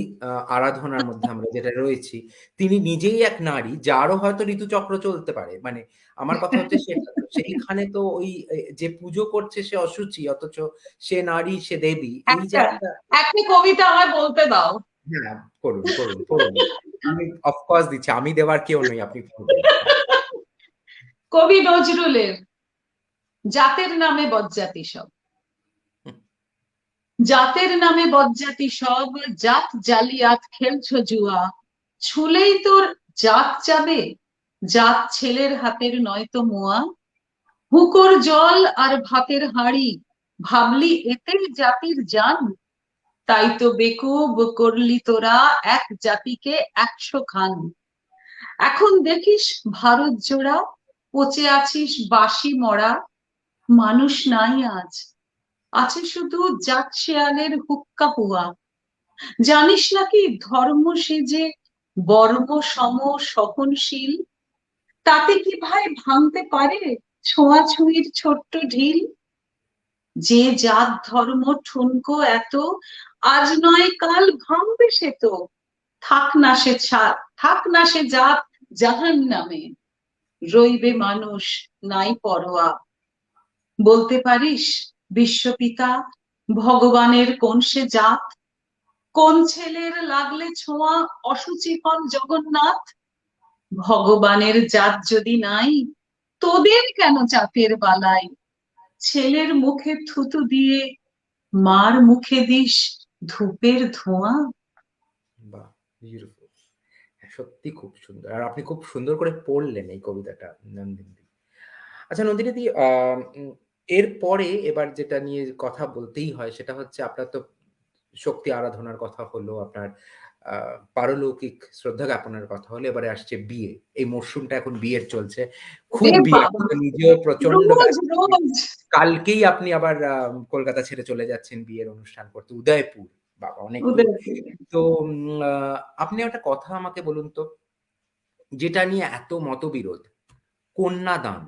আরাধনার মধ্যে আমরা যেটা রয়েছি, তিনি নিজেই এক নারী, যারও হয়তো ঋতুচক্র চলতে পারে। মানে আমার কথা হচ্ছে সেটা। তো সেইখানে তো ওই যে পুজো করছে সে অশুচি, অথচ সে নারী, সে দেবী। এই যে
একটা
একটা,
একটা কবিতা আমায় বলতে দাও।
হ্যাঁ, করুন, করুন, করুন। আমি অফ কোর্স দিচ্ছি। আমি দেওয়ার কেউ নই। আপনি পড়বেন। হ্যাঁ।
কবি নজরুলের জাতের নামে বজ্জাতি সব,
হুম,
জাতের নামে বজ্জাতি সব, জাত জালিয়াত খেলছো জুয়া, ছুলেই তোর জাত যাবে, জাত ছেলের হাতের নয়তো মোয়া, হুঁকোর জল আর ভাতের হাঁড়ি, ভাবলি এতে জাতির জান, তাই তো বেকুব করলি তোরা এক জাতিকে 100 খান। এখন দেখিস ভারত জোড়া, পচে আছিস বাসি মরা, মানুষ নাই আজ, আছে শুধু জাত শেয়ালের হুক্কা হুয়া। জানিস নাকি ধর্ম সে যে বর্ম সম সহনশীল, তাতে কি ভাই ভাঙতে পারে ছোঁয়াছুঁয়ির ছোট্ট ঢিল? যে জাত ধর্ম ঠুনকো এত, আজ নয় কাল ভাঙবে সে তো, থাক না সে ছাদ, থাক না সে জাত জাহান নামে, রইবে মানুষ নাই পরোয়া। বলতে পারিস বিশ্বপিতা ভগবানের কোন সে জাত, কোন ছেলের লাগলে ছোঁয়া অসুচিকণ জগন্নাথ, ভগবানের জাত যদি নাই, তোদের কেন চাপের বালাই, ছেলের মুখে থুতু দিয়ে মার মুখে দিস ধূপের ধোঁয়া।
বাহ, বিউটিফুল। সত্যি খুব সুন্দর, আর আপনি খুব সুন্দর করে পড়লেন এই কবিতাটা নন্দিনী। আচ্ছা নন্দিনী দি, এরপরে এবার যেটা নিয়ে কথা বলতেই হয় সেটা হচ্ছে আপনার তো শক্তি আরাধনার কথা হলো, আপনার পারলৌকিক শ্রদ্ধা জ্ঞাপনের কথা হলো, এবারে আসছে বিয়ে। এই মরশুমটা এখন বিয়ের চলছে, খুব
ওরে
বিয়ে, আমি
বাবা,
তো নিজেও প্রচন্ড
রোজ
ব্যস্ত।
রোজ।
কালকেই আপনি আবার কলকাতা ছেড়ে চলে যাচ্ছেন বিয়ের অনুষ্ঠান করতে, উদয়পুর, বাবা অনেক দূর।
উদয়পুরে।
তো আপনি একটা কথা আমাকে বলুন তো, যেটা নিয়ে এত মতবিরোধ, কন্যাদান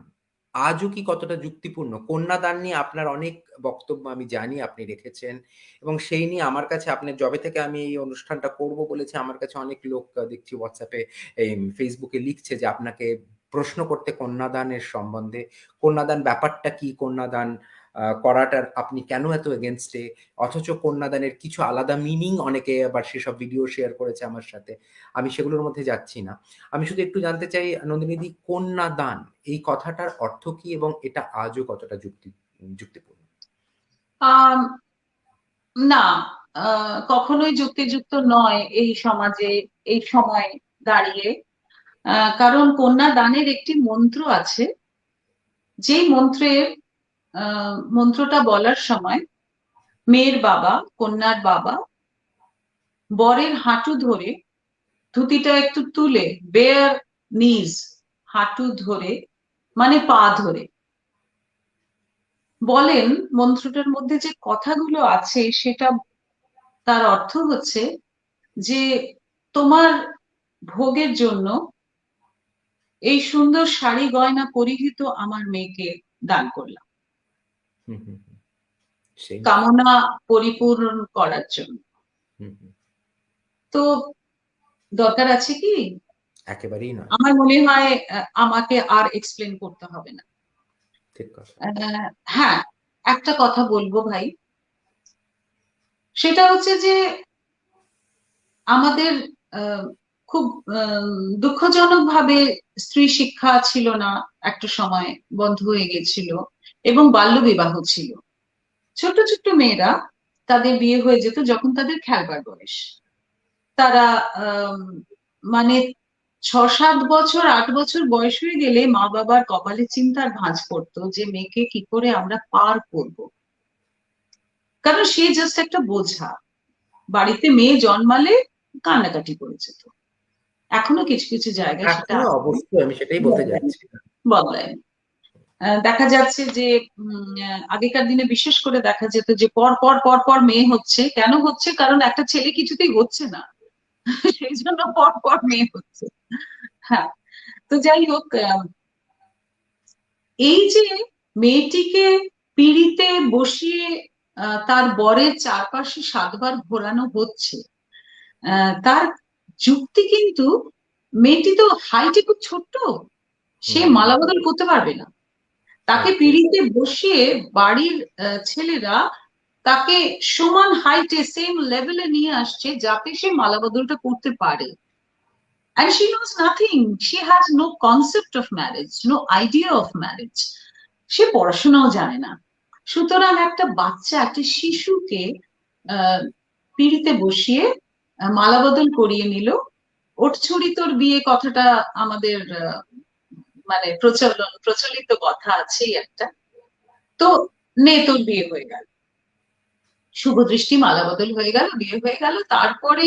আজও কি কতটা যুক্তিপূর্ণ? কন্যাদান নিয়ে আপনার অনেক বক্তব্য আমি জানি আপনি রেখেছেন, এবং সেই নিয়ে আমার কাছে, আপনি যবে থেকে আমি এই অনুষ্ঠানটা করব বলেছি, আমার কাছে অনেক লোক দেখছি হোয়াটসঅ্যাপে, ফেসবুকে লিখছে যে আপনাকে প্রশ্ন করতে কন্যাদানের সম্বন্ধে। কন্যাদান ব্যাপারটা কি? কন্যাদান করাটার আপনি কেন এত এগেনস্টে? অথচ কন্যাদানের কিছু আলাদা মিনিং অনেকে আবার সেসব ভিডিও শেয়ার করেছে আমার সাথে। আমি সেগুলোর মধ্যে যাচ্ছি না। আমি শুধু একটু জানতে চাই নন্দিনীদি, কন্যাদান এই কথাটার অর্থ কি, এবং এটা আজও কতটা যুক্তিপূর্ণ?
আম, না, কখনোই যুক্তিযুক্ত নয় এই সমাজে, এই সময় দাঁড়িয়ে। কারণ কন্যা দানের একটি মন্ত্র আছে, যেই মন্ত্রটা বলার সময় মেয়ের বাবা, কন্যার বাবা, বরের হাঁটু ধরে, ধুতিটা একটু তুলে, বেয়ার নিজ, হাঁটু ধরে মানে পা ধরে বলেন। মন্ত্রটার মধ্যে যে কথাগুলো আছে সেটা, তার অর্থ হচ্ছে যে তোমার ভোগের জন্য এই সুন্দর শাড়ি গয়না পরিহিত আমার মেয়েকে দান করলাম,
হুম হুম হুম, সেই।
কামনা পরিপূরণ করার জন্য।
হুম হুম,
তো দরকার আছে কি?
একেবারেই নয়।
আমার মনে হয় আমাকে আর এক্সপ্লেন করতে হবে না।
ঠিক কথা।
হ্যাঁ, একটা কথা বলবো ভাই, সেটা হচ্ছে যে আমাদের আহ, খুব দুঃখজনক ভাবে স্ত্রী শিক্ষা ছিল না, একটা সময় বন্ধ হয়ে গেছিল, এবং বাল্যবিবাহ ছিল। ছোট ছোট মেয়েরা, তাদের বিয়ে হয়ে যেত যখন তাদের খেলবার বয়স। তারা আহ মানে 6-7 বছর, 8 বছর বয়স হয়ে গেলে মা বাবার কপালে চিন্তার ভাঁজ পড়তো যে মেয়েকে কি করে আমরা পার করব। কারণ সে জাস্ট একটা বোঝা। বাড়িতে মেয়ে জন্মালে কান্নাকাটি করে যেত। এখনো কিছু কিছু জায়গায় সেটা
এখনো
আছে,
অবশ্যই আমি সেটাই বলতে
বদলায়নি।
যাচ্ছি।
বদলায়নি। দেখা যাচ্ছে যে আগেকার দিনে বিশেষ করে দেখা যেত যে পর পর পর পর মেয়ে হচ্ছে। কেন হচ্ছে? কারণ একটা ছেলে কিছুতেই হচ্ছে না, সেই জন্য পর পর মেয়ে হচ্ছে। হ্যাঁ। তো যাই হোক, এই যে মেয়েটিকে পিঁড়িতে বসিয়ে তার বরের চারপাশে 7 বার ঘোরানো হচ্ছে, তার যুক্তি কিন্তু, মেয়েটি তো হাইটে খুব ছোট্ট, সে
হুম হুম,
মালা বদল করতে পারবে না। তাকে
একদম।
পিঁড়িতে বসিয়ে বাড়ির ছেলেরা তাকে সমান হাইটে, সেম লেভেলে নিয়ে আসছে যাতে সে মালা বদলটা করতে পারে। And she knows nothing. She has no concept of marriage, no idea of marriage. সে পড়াশোনাও জানে না। সুতরাং একটা বাচ্চা, একটা শিশুকে আহ পিঁড়িতে বসিয়ে মালা বদল করিয়ে নিল। ওঠ ছুড়ি তোর বিয়ে কথাটা আমাদের মানে প্রচলিত কথা আছেই একটা। তো নে তোর বিয়ে হয়ে গেল, শুভ দৃষ্টি, মালা বদল হয়ে গেল, বিয়ে হয়ে গেল। তারপরে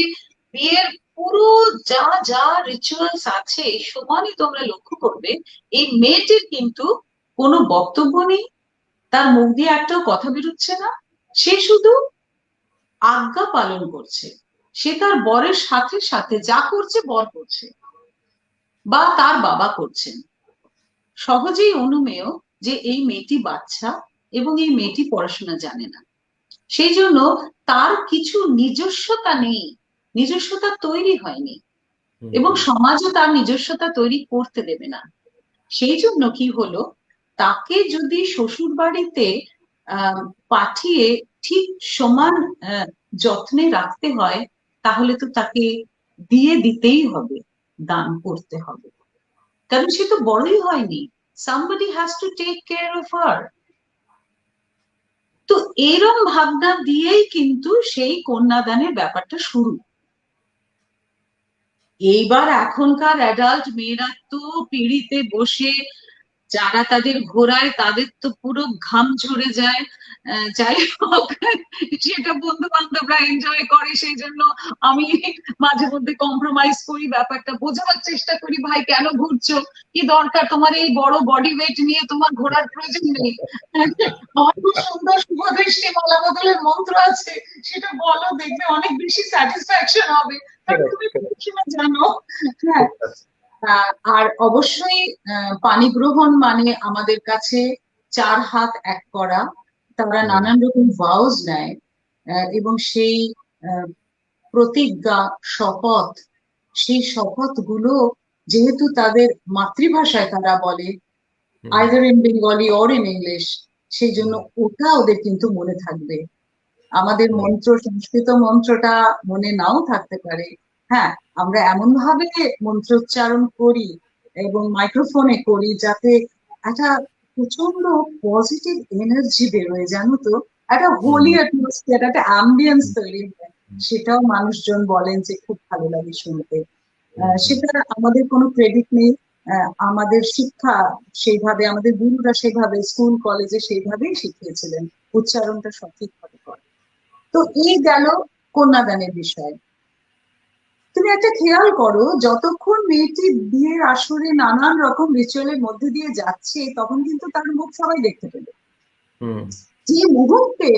বিয়ের পুরো যা যা রিচুয়ালস আছে সমানই তোমরা লক্ষ্য করবে, এই মেয়েটির কিন্তু কোনো বক্তব্য নেই, তার মুখ দিয়ে একটাও কথা বেরোচ্ছে না। সে শুধু আজ্ঞা পালন করছে। সে তার বরের সাথে সাথে যা করছে বর করছে, বা তার বাবা করছেন। সহজেই অনুমেয় যে এই মেয়েটি বাচ্চা, এবং এই মেয়েটি পড়াশোনা জানে না। সেই জন্য তার কিছু নিজস্বতা নেই, নিজস্বতা তৈরি হয়নি,
হুম
এবং
হুম,
সমাজও তার নিজস্বতা তৈরি করতে দেবে না। সেই জন্য কি হলো, তাকে যদি শ্বশুর বাড়িতে আহ পাঠিয়ে ঠিক সমান যত্নে রাখতে হয়, তাহলে তো তাকে দিয়ে দিতেই হবে, দান করতে হবে, কারণ সে তো বড়ই হয়নি। somebody has to take care of her. তো এরম ভাবনা দিয়েই কিন্তু সেই কন্যাদানের ব্যাপারটা শুরু। এইবার এখনকার অ্যাডাল্ট মেয়েরা তো পিঁড়িতে বসে যারা তাদের ঘোরায় তাদের তো পুরো ঘাম ঝরে যায়। যাই হোক, সেটা বন্ধু বান্ধবরা এনজয় করে, সেই জন্য আমি মাঝে মধ্যে কম্প্রোমাইজ করি, ব্যাপারটা বোঝাবার চেষ্টা করি, ভাই কেন ঘুরছো, কি দরকার তোমার এই বড় বডি ওয়েট নিয়ে, তোমার ঘোরার প্রয়োজন নেই। আমার খুব সুন্দর শুভদৃষ্টি মালা বদলের মন্ত্র আছে, সেটা বলো, দেখবে অনেক বেশি স্যাটিসফ্যাকশন হবে, কারণ তুমি সবসময় জানো। হ্যাঁ। আর অবশ্যই পানি গ্রহণ মানে আমাদের কাছে 4 হাত এক করা। তারা নানান রকম ভাউজ নেয়, এবং সেই আহ, প্রতিজ্ঞা, শপথ, সেই শপথ গুলো যেহেতু তাদের মাতৃভাষায় তারা বলে, either in Bengali or in English, সেই জন্য ওটা ওদের কিন্তু মনে থাকবে। আমাদের মন্ত্র, সংস্কৃত মন্ত্রটা মনে নাও থাকতে পারে। হ্যাঁ, আমরা এমন ভাবে মন্ত্রোচ্চারণ করি এবং মাইক্রোফোনে করি যাতে একটা প্রচন্ড পজিটিভ এনার্জি বেরোয়, জানো তো, একটা হোলি অ্যাটমসফিয়ার, একটা অ্যাম্বিয়েন্স তৈরি হয়। সেটাও মানুষজন বলেন যে খুব ভালো লাগে শুনতে। সেটা আমাদের কোনো ক্রেডিট নেই। আমাদের শিক্ষা সেইভাবে, আমাদের গুরুরা সেভাবে স্কুল কলেজে সেইভাবেই শিখিয়েছিলেন, উচ্চারণটা সঠিকভাবে করে। তো এই গেল কন্যাদানের বিষয়। তুমি একটা খেয়াল করো, যতক্ষণ মেয়েটি বিয়ের আসরে নানান রকম রিচুয়ালের মধ্যে দিয়ে যাচ্ছে, তখন কিন্তু তার মুখ সবাই দেখতে পেল। যে মুহূর্তে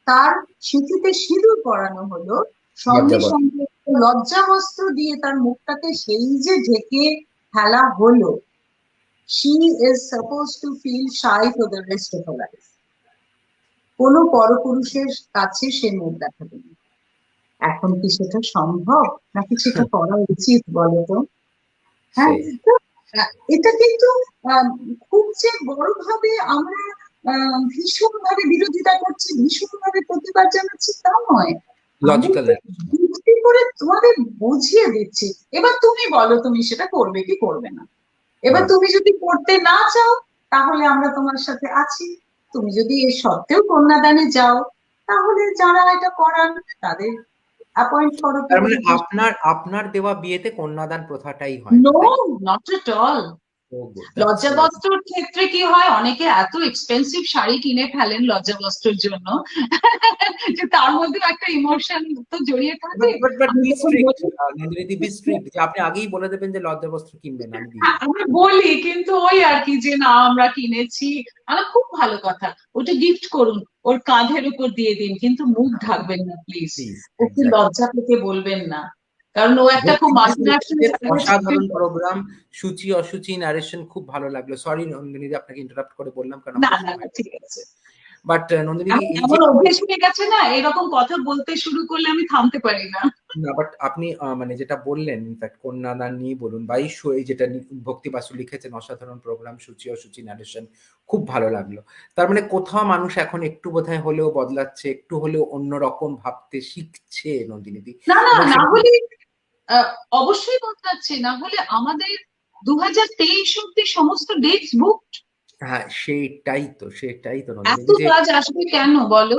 তার সিঁথিতে সিঁদুর পরানো হলো, সঙ্গে সঙ্গে লজ্জা বস্ত্র দিয়ে তার মুখটাকে সেই যে ঢেকে ফেলা হলো, she is supposed to feel shy for the rest of her life. কোনো পরপুরুষের কাছে সে মুখ দেখাবে না। এখন কি সেটা সম্ভব, নাকি সেটা করা উচিত বলো তো? হ্যাঁ। তো এটা কিন্তু খুব যে বড়ভাবে আমরা ভীষণ ভাবে বিরোধিতা করছি, ভীষণ ভাবে প্রতিবাদ জানাচ্ছি তা নয়, লজিক্যাল যুক্তি করে তোমাদের বুঝিয়ে দিচ্ছি। এবার তুমি বলো তুমি সেটা করবে কি করবে না। এবার তুমি যদি করতে না চাও, তাহলে আমরা তোমার সাথে আছি। তুমি যদি এর সত্ত্বেও কন্যাদানে যাও, তাহলে যারা এটা করান তাদের অ্যাপয়েন্ট করো।
তার মানে আপনার দেওয়া বিয়েতে কন্যাদান প্রথাটাই হয় না?
No, not at all. লজ্জাবস্ত্রর ক্ষেত্রে কি হয়, অনেকে এত এক্সপেন্সিভ শাড়ি কিনে ফেলেন লজ্জাবস্ত্রের জন্য, যে তার মধ্যে একটা ইমোশন তো জড়িয়ে থাকে।
আপনি আগেই বলে দেবেন যে লজ্জাবস্ত্র কিনবেন,
আমি বলি কিন্তু ওই আর কি, যে না আমরা কিনেছি, আমার খুব ভালো কথা, ওটা গিফট করুন, ওর কাঁধের উপর দিয়ে দিন, কিন্তু মুখ ঢাকবেন না প্লিজ, ওকে লজ্জা পেতে বলবেন না, কারণ ও একটা খুব
অসাধারণ প্রোগ্রাম, সূচি অসুচি নারেশন খুব ভালো লাগলো। সরি নন্দিনী, আপনাকে ইন্টারাপ্ট করে বললাম, কারণ
না না ঠিক আছে।
বাট নন্দিনী,
এমন অভ্যেস হয়ে গেছে না, এরকম কথা বলতে শুরু করলে আমি থামতে পারি না।
না, বাট আপনি মানে যেটা বললেন, ইনফ্যাক্ট কন্যাদান নিয়ে বলুন বা এই যেটা ভক্তি বাসু লিখেছেন, অসাধারণ প্রোগ্রাম, সূচি অসুচি নারেশন, খুব ভালো লাগলো। তার মানে কোথাও মানুষ এখন একটু বোধহয় হলেও বদলাচ্ছে, একটু হলেও অন্যরকম ভাবতে শিখছে নন্দিনীদি।
না না, না হলে অবশ্যই বদলাচ্ছে, না হলে আমাদের 2023 অব্দি সমস্ত ডেটস বুকড।
হ্যাঁ, সেটাই তো
এত কাজ আসবে কেন বলো?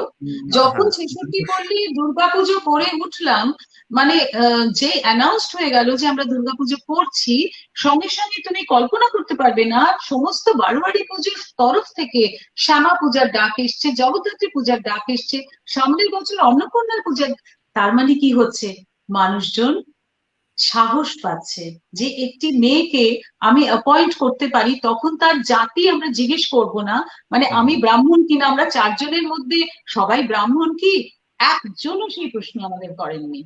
যখন 66 পল্লী দুর্গাপুজো করে উঠলাম, মানে যে অ্যানাউন্সড হয়ে গেল যে আমরা দুর্গাপুজো করছি, সঙ্গে সঙ্গে তুমি কল্পনা করতে পারবে না, সমস্ত বারোয়ারি পুজোর তরফ থেকে শ্যামা পূজার ডাক এসছে, জগদ্ধাত্রী পূজার ডাক এসছে, সামনের বছর অন্নপূর্ণার পূজার। তার মানে কি হচ্ছে, মানুষজন সাহস পাচ্ছে যে একটি মেয়েকে আমি অ্যাপয়েন্ট করতে পারি, তখন তার জাতি আমরা জিজ্ঞেস করব না, মানে আমি ব্রাহ্মণ কিনা, আমরা 4 জনের মধ্যে সবাই ব্রাহ্মণ কি, একজনও সেই প্রশ্ন আমাদের করেননি।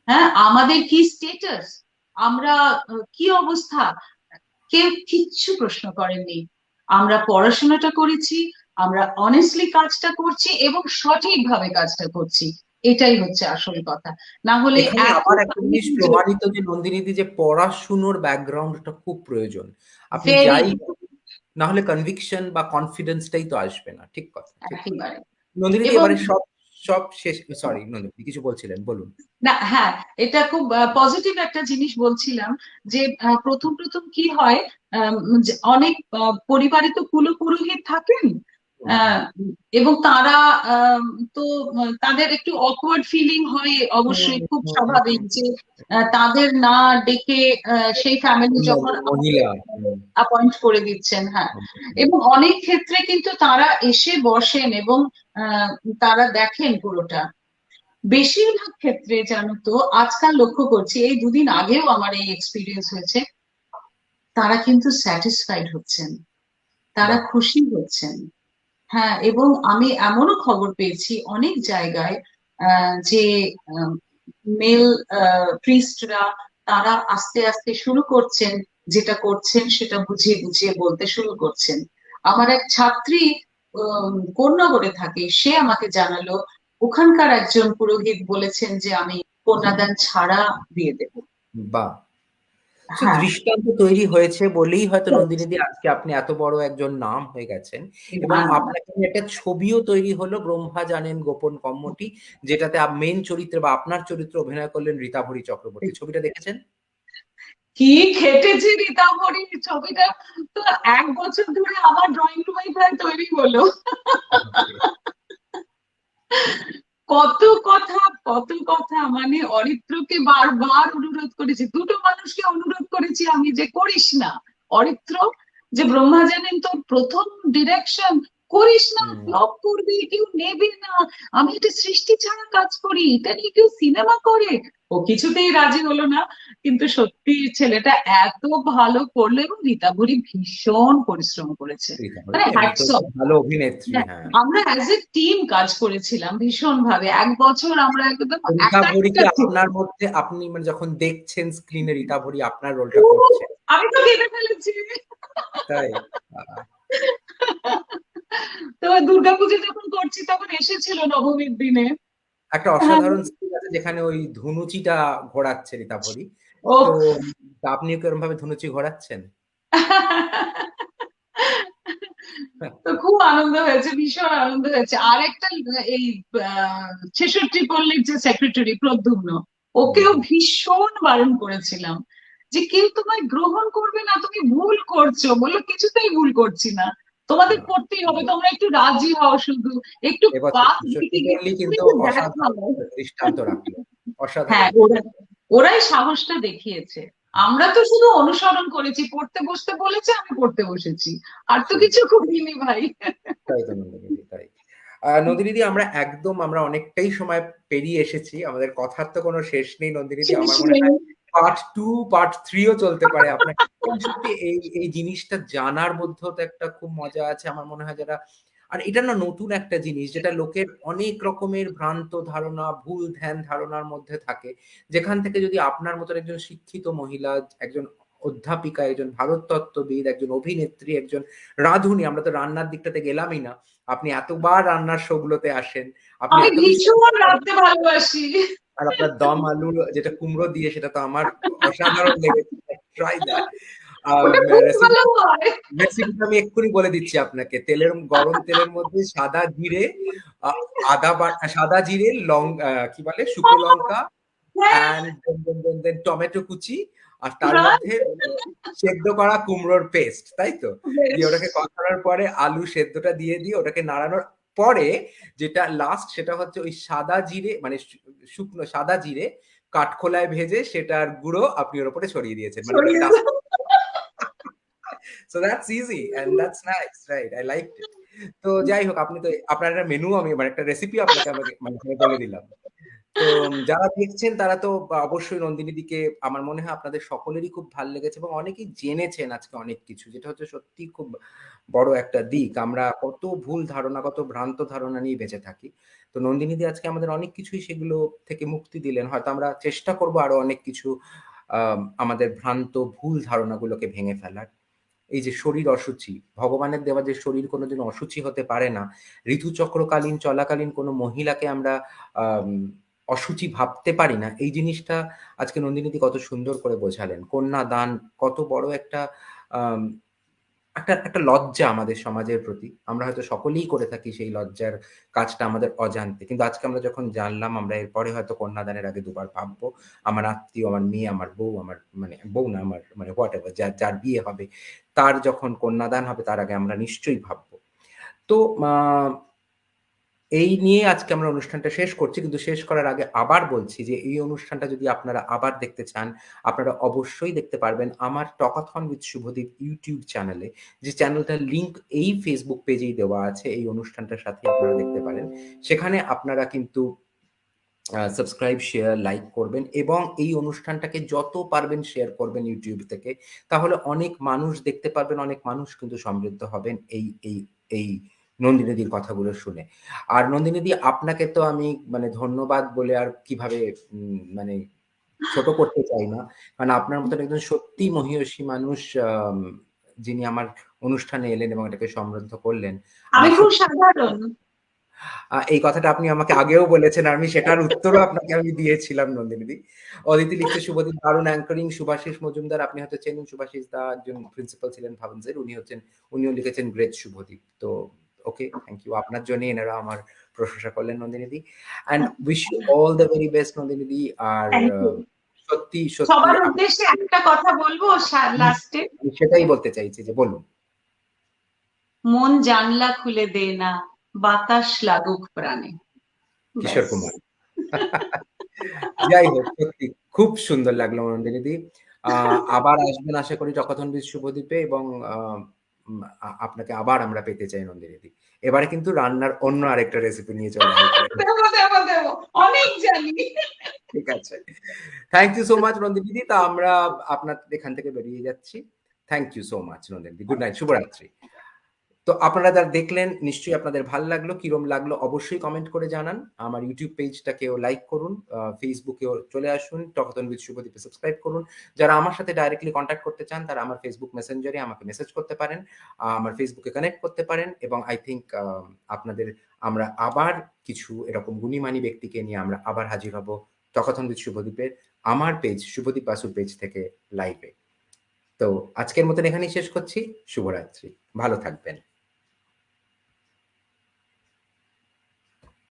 হ্যাঁ, আমাদের কি স্টেটাস, আমরা কি অবস্থা, কেউ কিচ্ছু প্রশ্ন করেননি। আমরা পড়াশোনাটা করেছি, আমরা অনেস্টলি কাজটা করছি এবং সঠিকভাবে কাজটা করছি, এটাই হচ্ছে আসল কথা। না হলে
আবার একটা জিনিস প্রমাণিত যে নন্দিনীদি, যে পড়াশুনোর ব্যাকগ্রাউন্ডটা খুব প্রয়োজন। আপনি যাই না হলে কনভিকশন বা কনফিডেন্সটাই তো আসবে না। ঠিক কথা। নন্দিনীদি, এবারে সব শেষ। সরি নন্দিনী, কিছু বলছিলেন, বলুন।
না, হ্যাঁ, এটা খুব পজিটিভ একটা জিনিস বলছিলাম যে প্রথম প্রথম কি হয়, যে অনেক পরিবারে তো কুলপুরোহিত থাকেন,
হুম, হুম।
আহ, এবং তারা আম, তো তাদের একটু অকওয়ার্ড ফিলিং হয়,
হুম,
অবশ্যই খুব
হুম,
স্বাভাবিক
হুম।
যে তাদের না ডেকে সেই ফ্যামিলি
অন্য
যখন
একজন মহিলা। হুম,
অ্যাপয়েন্ট করে দিচ্ছেন, হ্যাঁ।
হুম, হুম।
এবং অনেক ক্ষেত্রে কিন্তু তারা এসে বসেন এবং আহ, তারা দেখেন পুরোটা। বেশিরভাগ ক্ষেত্রে জানো তো, আজকাল লক্ষ্য করছি, এই দুদিন আগেও আমার এই এক্সপিরিয়েন্স হয়েছে, তারা কিন্তু স্যাটিসফাইড হচ্ছেন, তারা
বাহ।
খুশি হচ্ছেন। হ্যাঁ, এবং আমি এমনও খবর পেয়েছি অনেক জায়গায় যে মেল প্রিস্টরা তারা আস্তে আস্তে শুরু করছেন, যেটা করছেন সেটা বুঝিয়ে বুঝিয়ে বলতে শুরু করছেন। আমার এক ছাত্রী কোন্নগরে থাকে, সে আমাকে জানালো ওখানকার একজন পুরোহিত বলেছেন যে আমি কন্যাদান ছাড়া দিয়ে দেব।
বাহ। সো
হ্যাঁ,
দৃষ্টান্ত তৈরি হয়েছে বলেই হয়তো নন্দিনীদি আজকে আপনি এত বড় একজন নাম হয়ে গেছেন। এবং
না, না, না।
আপনাকে নিয়ে একটা ছবিও তৈরি হলো, ব্রহ্মা জানেন গোপন কম্মটি, যেটাতে মেন চরিত্রে বা আপনার চরিত্রে অভিনয় করলেন রীতাভরী চক্রবর্তী। ছবিটা দেখেছেন?
কি খেটেছি রীতামণি, ছবিটা তো 1 বছর ধরে আমার ড্রয়িং রুমে প্রায় তৈরি হলো। কত কথা, কত কথা, মানে অরিত্রকে বারবার অনুরোধ করেছি, দুটো মানুষকে অনুরোধ করেছি আমি যে করিস না। অরিত্র, যে ব্রহ্মা জানেন তোর প্রথম ডিরেকশন, করিস না,
হুম।
ফ্লপ করবে, কেউ নেবে না, আমি এটা সৃষ্টি ছাড়া কাজ করি, এটা নিয়ে কেউ সিনেমা করে। ও কিছুতেই রাজি হলো না। কিন্তু সত্যি ছেলেটা এত ভালো করলো, এবং রীতাভরি ভীষণ পরিশ্রম করেছে,
রীতাভরী
মানে
তো
হ্যাটস
এমনিতেও
অফ।
খুব ভালো অভিনেত্রী,
হ্যাঁ,
হ্যাঁ।
আমরা অ্যাজ এ টিম কাজ করেছিলাম ভীষণ ভাবে, 1 বছর আমরা একদম একা একটা
রীতাভরীকে
team।
আপনার মধ্যে, আপনি মানে যখন দেখছেন স্ক্রিনে রীতাভরী আপনার রোলটা
উহ,
করছে,
আমি তো কেঁদে ফেলেছি।
তাই? আহ,
তো দুর্গাপুজো যখন করছি তখন এসেছিল নবমীর দিনে।
একটা
হ্যাঁ,
অসাধারণ সিন আছে যেখানে ওই ধুনুচিটা ঘোরাচ্ছে রীতাভরী।
ও,
তো আপনিও কি ওরকম ভাবে ধুনুচি ঘোরাচ্ছেন?
তো খুব আনন্দ হয়েছে, ভীষণ আনন্দ হয়েছে। আর একটা এই 66 পল্লীর যে সেক্রেটারি প্রদ্যুম্ন,
হুম,
ওকেও
হুম।
ভীষণ বারণ করেছিলাম যে কেউ তোমায় গ্রহণ করবে না, তুমি ভুল করছো। বললো কিছুতেই ভুল করছি না, তোমাদের
না,
করতেই হবে, তোমরা একটু রাজি হও, শুধু একটু
এবছর
পাত দিতে গিয়ে
ছেষট্টি
তুমি
কিন্তু
একটু দেখাও।
অসাধারণ দৃষ্টান্ত রাখলো।
হ্যাঁ,
অসাধারণ
ওরাই সাহসটা দেখিয়েছে। আমরা তো শুধু অনুসরণ করেছি, পড়তে বসতে বলেছে আমি পড়তে বসেছি, আর তো
সেই,
কিছু করিনি ভাই।
তাই তো নন্দিনীদি, তাই। নন্দিনীদি, আমরা অনেকটাই সময় পেরিয়ে এসেছি, আমাদের কথার তো কোনো শেষ নেই নন্দিনীদি।
শেষ
আমার মনে
নেই।
হয় পার্ট টু, পার্ট থ্রিও চলতে পারে আপনার। এবং সত্যি এই এই জিনিসটা জানার মধ্যেও তো একটা খুব মজা আছে আমার মনে হয়, যারা, আর এটা না নতুন একটা জিনিস যেটা লোকের অনেক রকমের ভ্রান্ত ধারণা, ভুল ধ্যান ধারণার মধ্যে থাকে, যেখান থেকে যদি আপনার মতন একজন শিক্ষিত মহিলা, একজন অধ্যাপিকা, একজন ভারততত্ত্ববিদ, একজন অভিনেত্রী, একজন রাঁধুনি, আমরা তো রান্নার দিকটাতে গেলামই না। আপনি এতবার রান্নার শো গুলোতে আসেন। আপনি
আমি
এত কিছু,
ভীষণ রাঁধতে ভালোবাসি।
আর আপনার দম আলু যেটা কুমড়ো দিয়ে, সেটা তো আমার অসাধারণ লেগেছে। Try that. আম
ওটা খুব
রেসিপি
ভালো হয়।
রেসিপিটা আমি এক্ষুনি বলে দিচ্ছি আপনাকে। গরম তেলের মধ্যে সাদা জিরে, আ সাদা জিরে, কি বলে? শুকনো লঙ্কা,
হ্যাঁ,
অ্যান্ড দেন টমেটো কুচি, আর তার
রাত,
মধ্যে সেদ্ধ করা কুমড়োর পেস্ট, তাই তো? দিয়ে
বেশ।
ওটাকে কষানোর পরে আলু সেদ্ধটা দিয়ে ওটাকে নাড়ানোর পরে যেটা লাস্ট, সেটা হচ্ছে ওই সাদা জিরে, মানে শুকনো সাদা জিরে কাঠখোলায় ভেজে সেটার গুঁড়ো আপনি ওর উপরে ছড়িয়ে দিয়েছেন। মানে ওটাকে
ছড়িয়ে
ডাস্ট।
দাও।
So that's easy and that's nice, right? I liked ইট। তো যাই হোক, আপনি তো আপনার একটা মেনু, আমি মানে একটা রেসিপি আপনাকে আমাকে মানে বলে দিলাম। তো যারা দেখছেন তারা তো অবশ্যই নন্দিনীদিকে, আমার মনে হয় আপনাদের সকলেরই খুব ভাল লেগেছে এবং অনেকেই জেনেছেন আজকে অনেক কিছু, যেটা হচ্ছে সত্যিই খুব বড় একটা দিক। আমরা কত ভুল ধারণা, কত ভ্রান্ত ধারণা নিয়ে বেঁচে থাকি। তো নন্দিনীদি আজকে আমাদের অনেক কিছুই সেগুলো থেকে মুক্তি দিলেন। হয়তো আমরা চেষ্টা করব আরো অনেক কিছু আমাদের ভ্রান্ত ভুল ধারণাগুলোকে ভেঙে ফেলার। এই যে শরীর অশুচি, ভগবানের দেওয়া যে শরীর কোনোদিন অশুচি হতে পারে না। ঋতুচক্রকালীন চলাকালীন কোনো মহিলাকে আমরা আম অশুচি ভাবতে পারি না। এই জিনিসটা আজকে নন্দিনীদি কত সুন্দর করে বোঝালেন। কন্যাদান কত বড় একটা আম একটা একটা লজ্জা আমাদের সমাজের প্রতি। আমরা হয়তো সকলেই করে থাকি সেই লজ্জার কাজটা আমাদের অজান্তে। কিন্তু আজকে আমরা যখন জানলাম, আমরা এরপরে হয়তো কন্যাদানের আগে দুবার ভাববো। আমার আত্মীয়, আমার মেয়ে, আমার বউ, আমার মানে বউ না, আমার মানে হোয়াটএভার যার বিয়ে হবে, তার যখন কন্যাদান হবে তার আগে আমরা নিশ্চয়ই ভাববো। তো আ এই নিয়ে আজকে আমরা অনুষ্ঠানটা শেষ করছি। কিন্তু শেষ করার আগে আবার বলছি যে এই অনুষ্ঠানটা যদি আপনারা আবার দেখতে চান, আপনারা অবশ্যই দেখতে পারবেন আমার টকাথন উইথ শুভদীপ ইউটিউব চ্যানেলে। যে চ্যানেলটার লিংক এই Facebook পেজেই দেওয়া আছে। এই অনুষ্ঠানটার সাথেই আপনারা দেখতে পারেন। সেখানে আপনারা কিন্তু সাবস্ক্রাইব, শেয়ার, লাইক করবেন এবং এই অনুষ্ঠানটাকে যত পারবেন শেয়ার করবেন YouTube থেকে। তাহলে অনেক মানুষ দেখতে পারবেন, অনেক মানুষ কিন্তু সমৃদ্ধ হবেন এই নন্দিনীদির কথাগুলো শুনে। আর নন্দিনীদি, আপনাকে তো আমি মানে ধন্যবাদ বলে আর কিভাবে মানে ছোট করতে চাই না। কারণ আপনার মতন একজন সত্যি মহিয়সী মানুষ যিনি আমার অনুষ্ঠানে এলেন এবং এটাকে সমৃদ্ধ করলেন।
আমি
আমার
খুব
সত্যি
সাধারণ।
এই কথাটা আপনি আমাকে আগেও বলেছেন। আর আমি সেটার উত্তরও আপনাকে আমি দিয়েছিলাম নন্দিনীদি। অদিতি লিখছে, শুভদিন দারুণ অ্যাঙ্কারিং। শুভাশিস মজুমদার, আপনি হয়তো চেনেন শুভাশিস দা, একজন প্রিন্সিপাল ছিলেন ভাবন্সের। উনিও লিখেছেন গ্রেট শুভদীপ। তো ওকে, থ্যাংক ইউ। আপনার জন্যই এনারা আমার প্রশংসা করলেন নন্দিনীদি। And wish you all the very best নন্দিনীদি। আর
থ্যাংক ইউ।
সত্যি
সবার উদ্দেশ্যে একটা কথা বলবো লাস্টে।
আমি সেটাই বলতে চাইছি যে বলুন।
মন জানলা খুলে দে না, বাতাস লাগুক প্রাণে।
কিশোর
ব্যাস।
কুমার। যাই হোক, সত্যি খুব সুন্দর লাগলো নন্দিনীদি। আবার আসবেন আশা করি টকাথনবিদ শুভদ্বীপে এবং আ উম আ আপনাকে আবার আমরা পেতে চাই নন্দিনীদি। এবারে কিন্তু রান্নার অন্য আরেকটা রেসিপি নিয়ে চলে আসবেন।
দেবো দেবো দেবো, অনেক জানি।
ঠিক আছে। থ্যাংক ইউ সো মাচ নন্দিনীদি। তা আমরা আপনার এখান থেকে বেরিয়ে যাচ্ছি। থ্যাংক ইউ সো মাচ নন্দিনীদি। গুড নাইট, শুভরাত্রি। তো আপনারা যারা দেখলেন নিশ্চয়ই আপনাদের ভাল লাগলো। কিরম লাগলো অবশ্যই কমেন্ট করে জানান। আমার YouTube পেজটাকেও লাইক করুন। Facebook এও চলে আসুন। টকাথন উইথ শুভদীপে সাবস্ক্রাইব করুন। যারা আমার সাথে ডাইরেক্টলি কনট্যাক্ট করতে চান তারা আমার Facebook মেসেঞ্জারে আমাকে মেসেজ করতে পারেন। আমার Facebook এ কানেক্ট করতে পারেন এবং আই থিংক আপনাদের আমরা আবার কিছু এরকম গুণীমানী ব্যক্তিকে নিয়ে আমরা আবার হাজির হব টকাথন উইথ শুভদীপের আমার পেজ শুভদীপ বাসুর পেজ থেকে লাইভে। তো আজকের মতন এখানেই শেষ করছি। শুভরাত্রি। ভালো থাকবেন।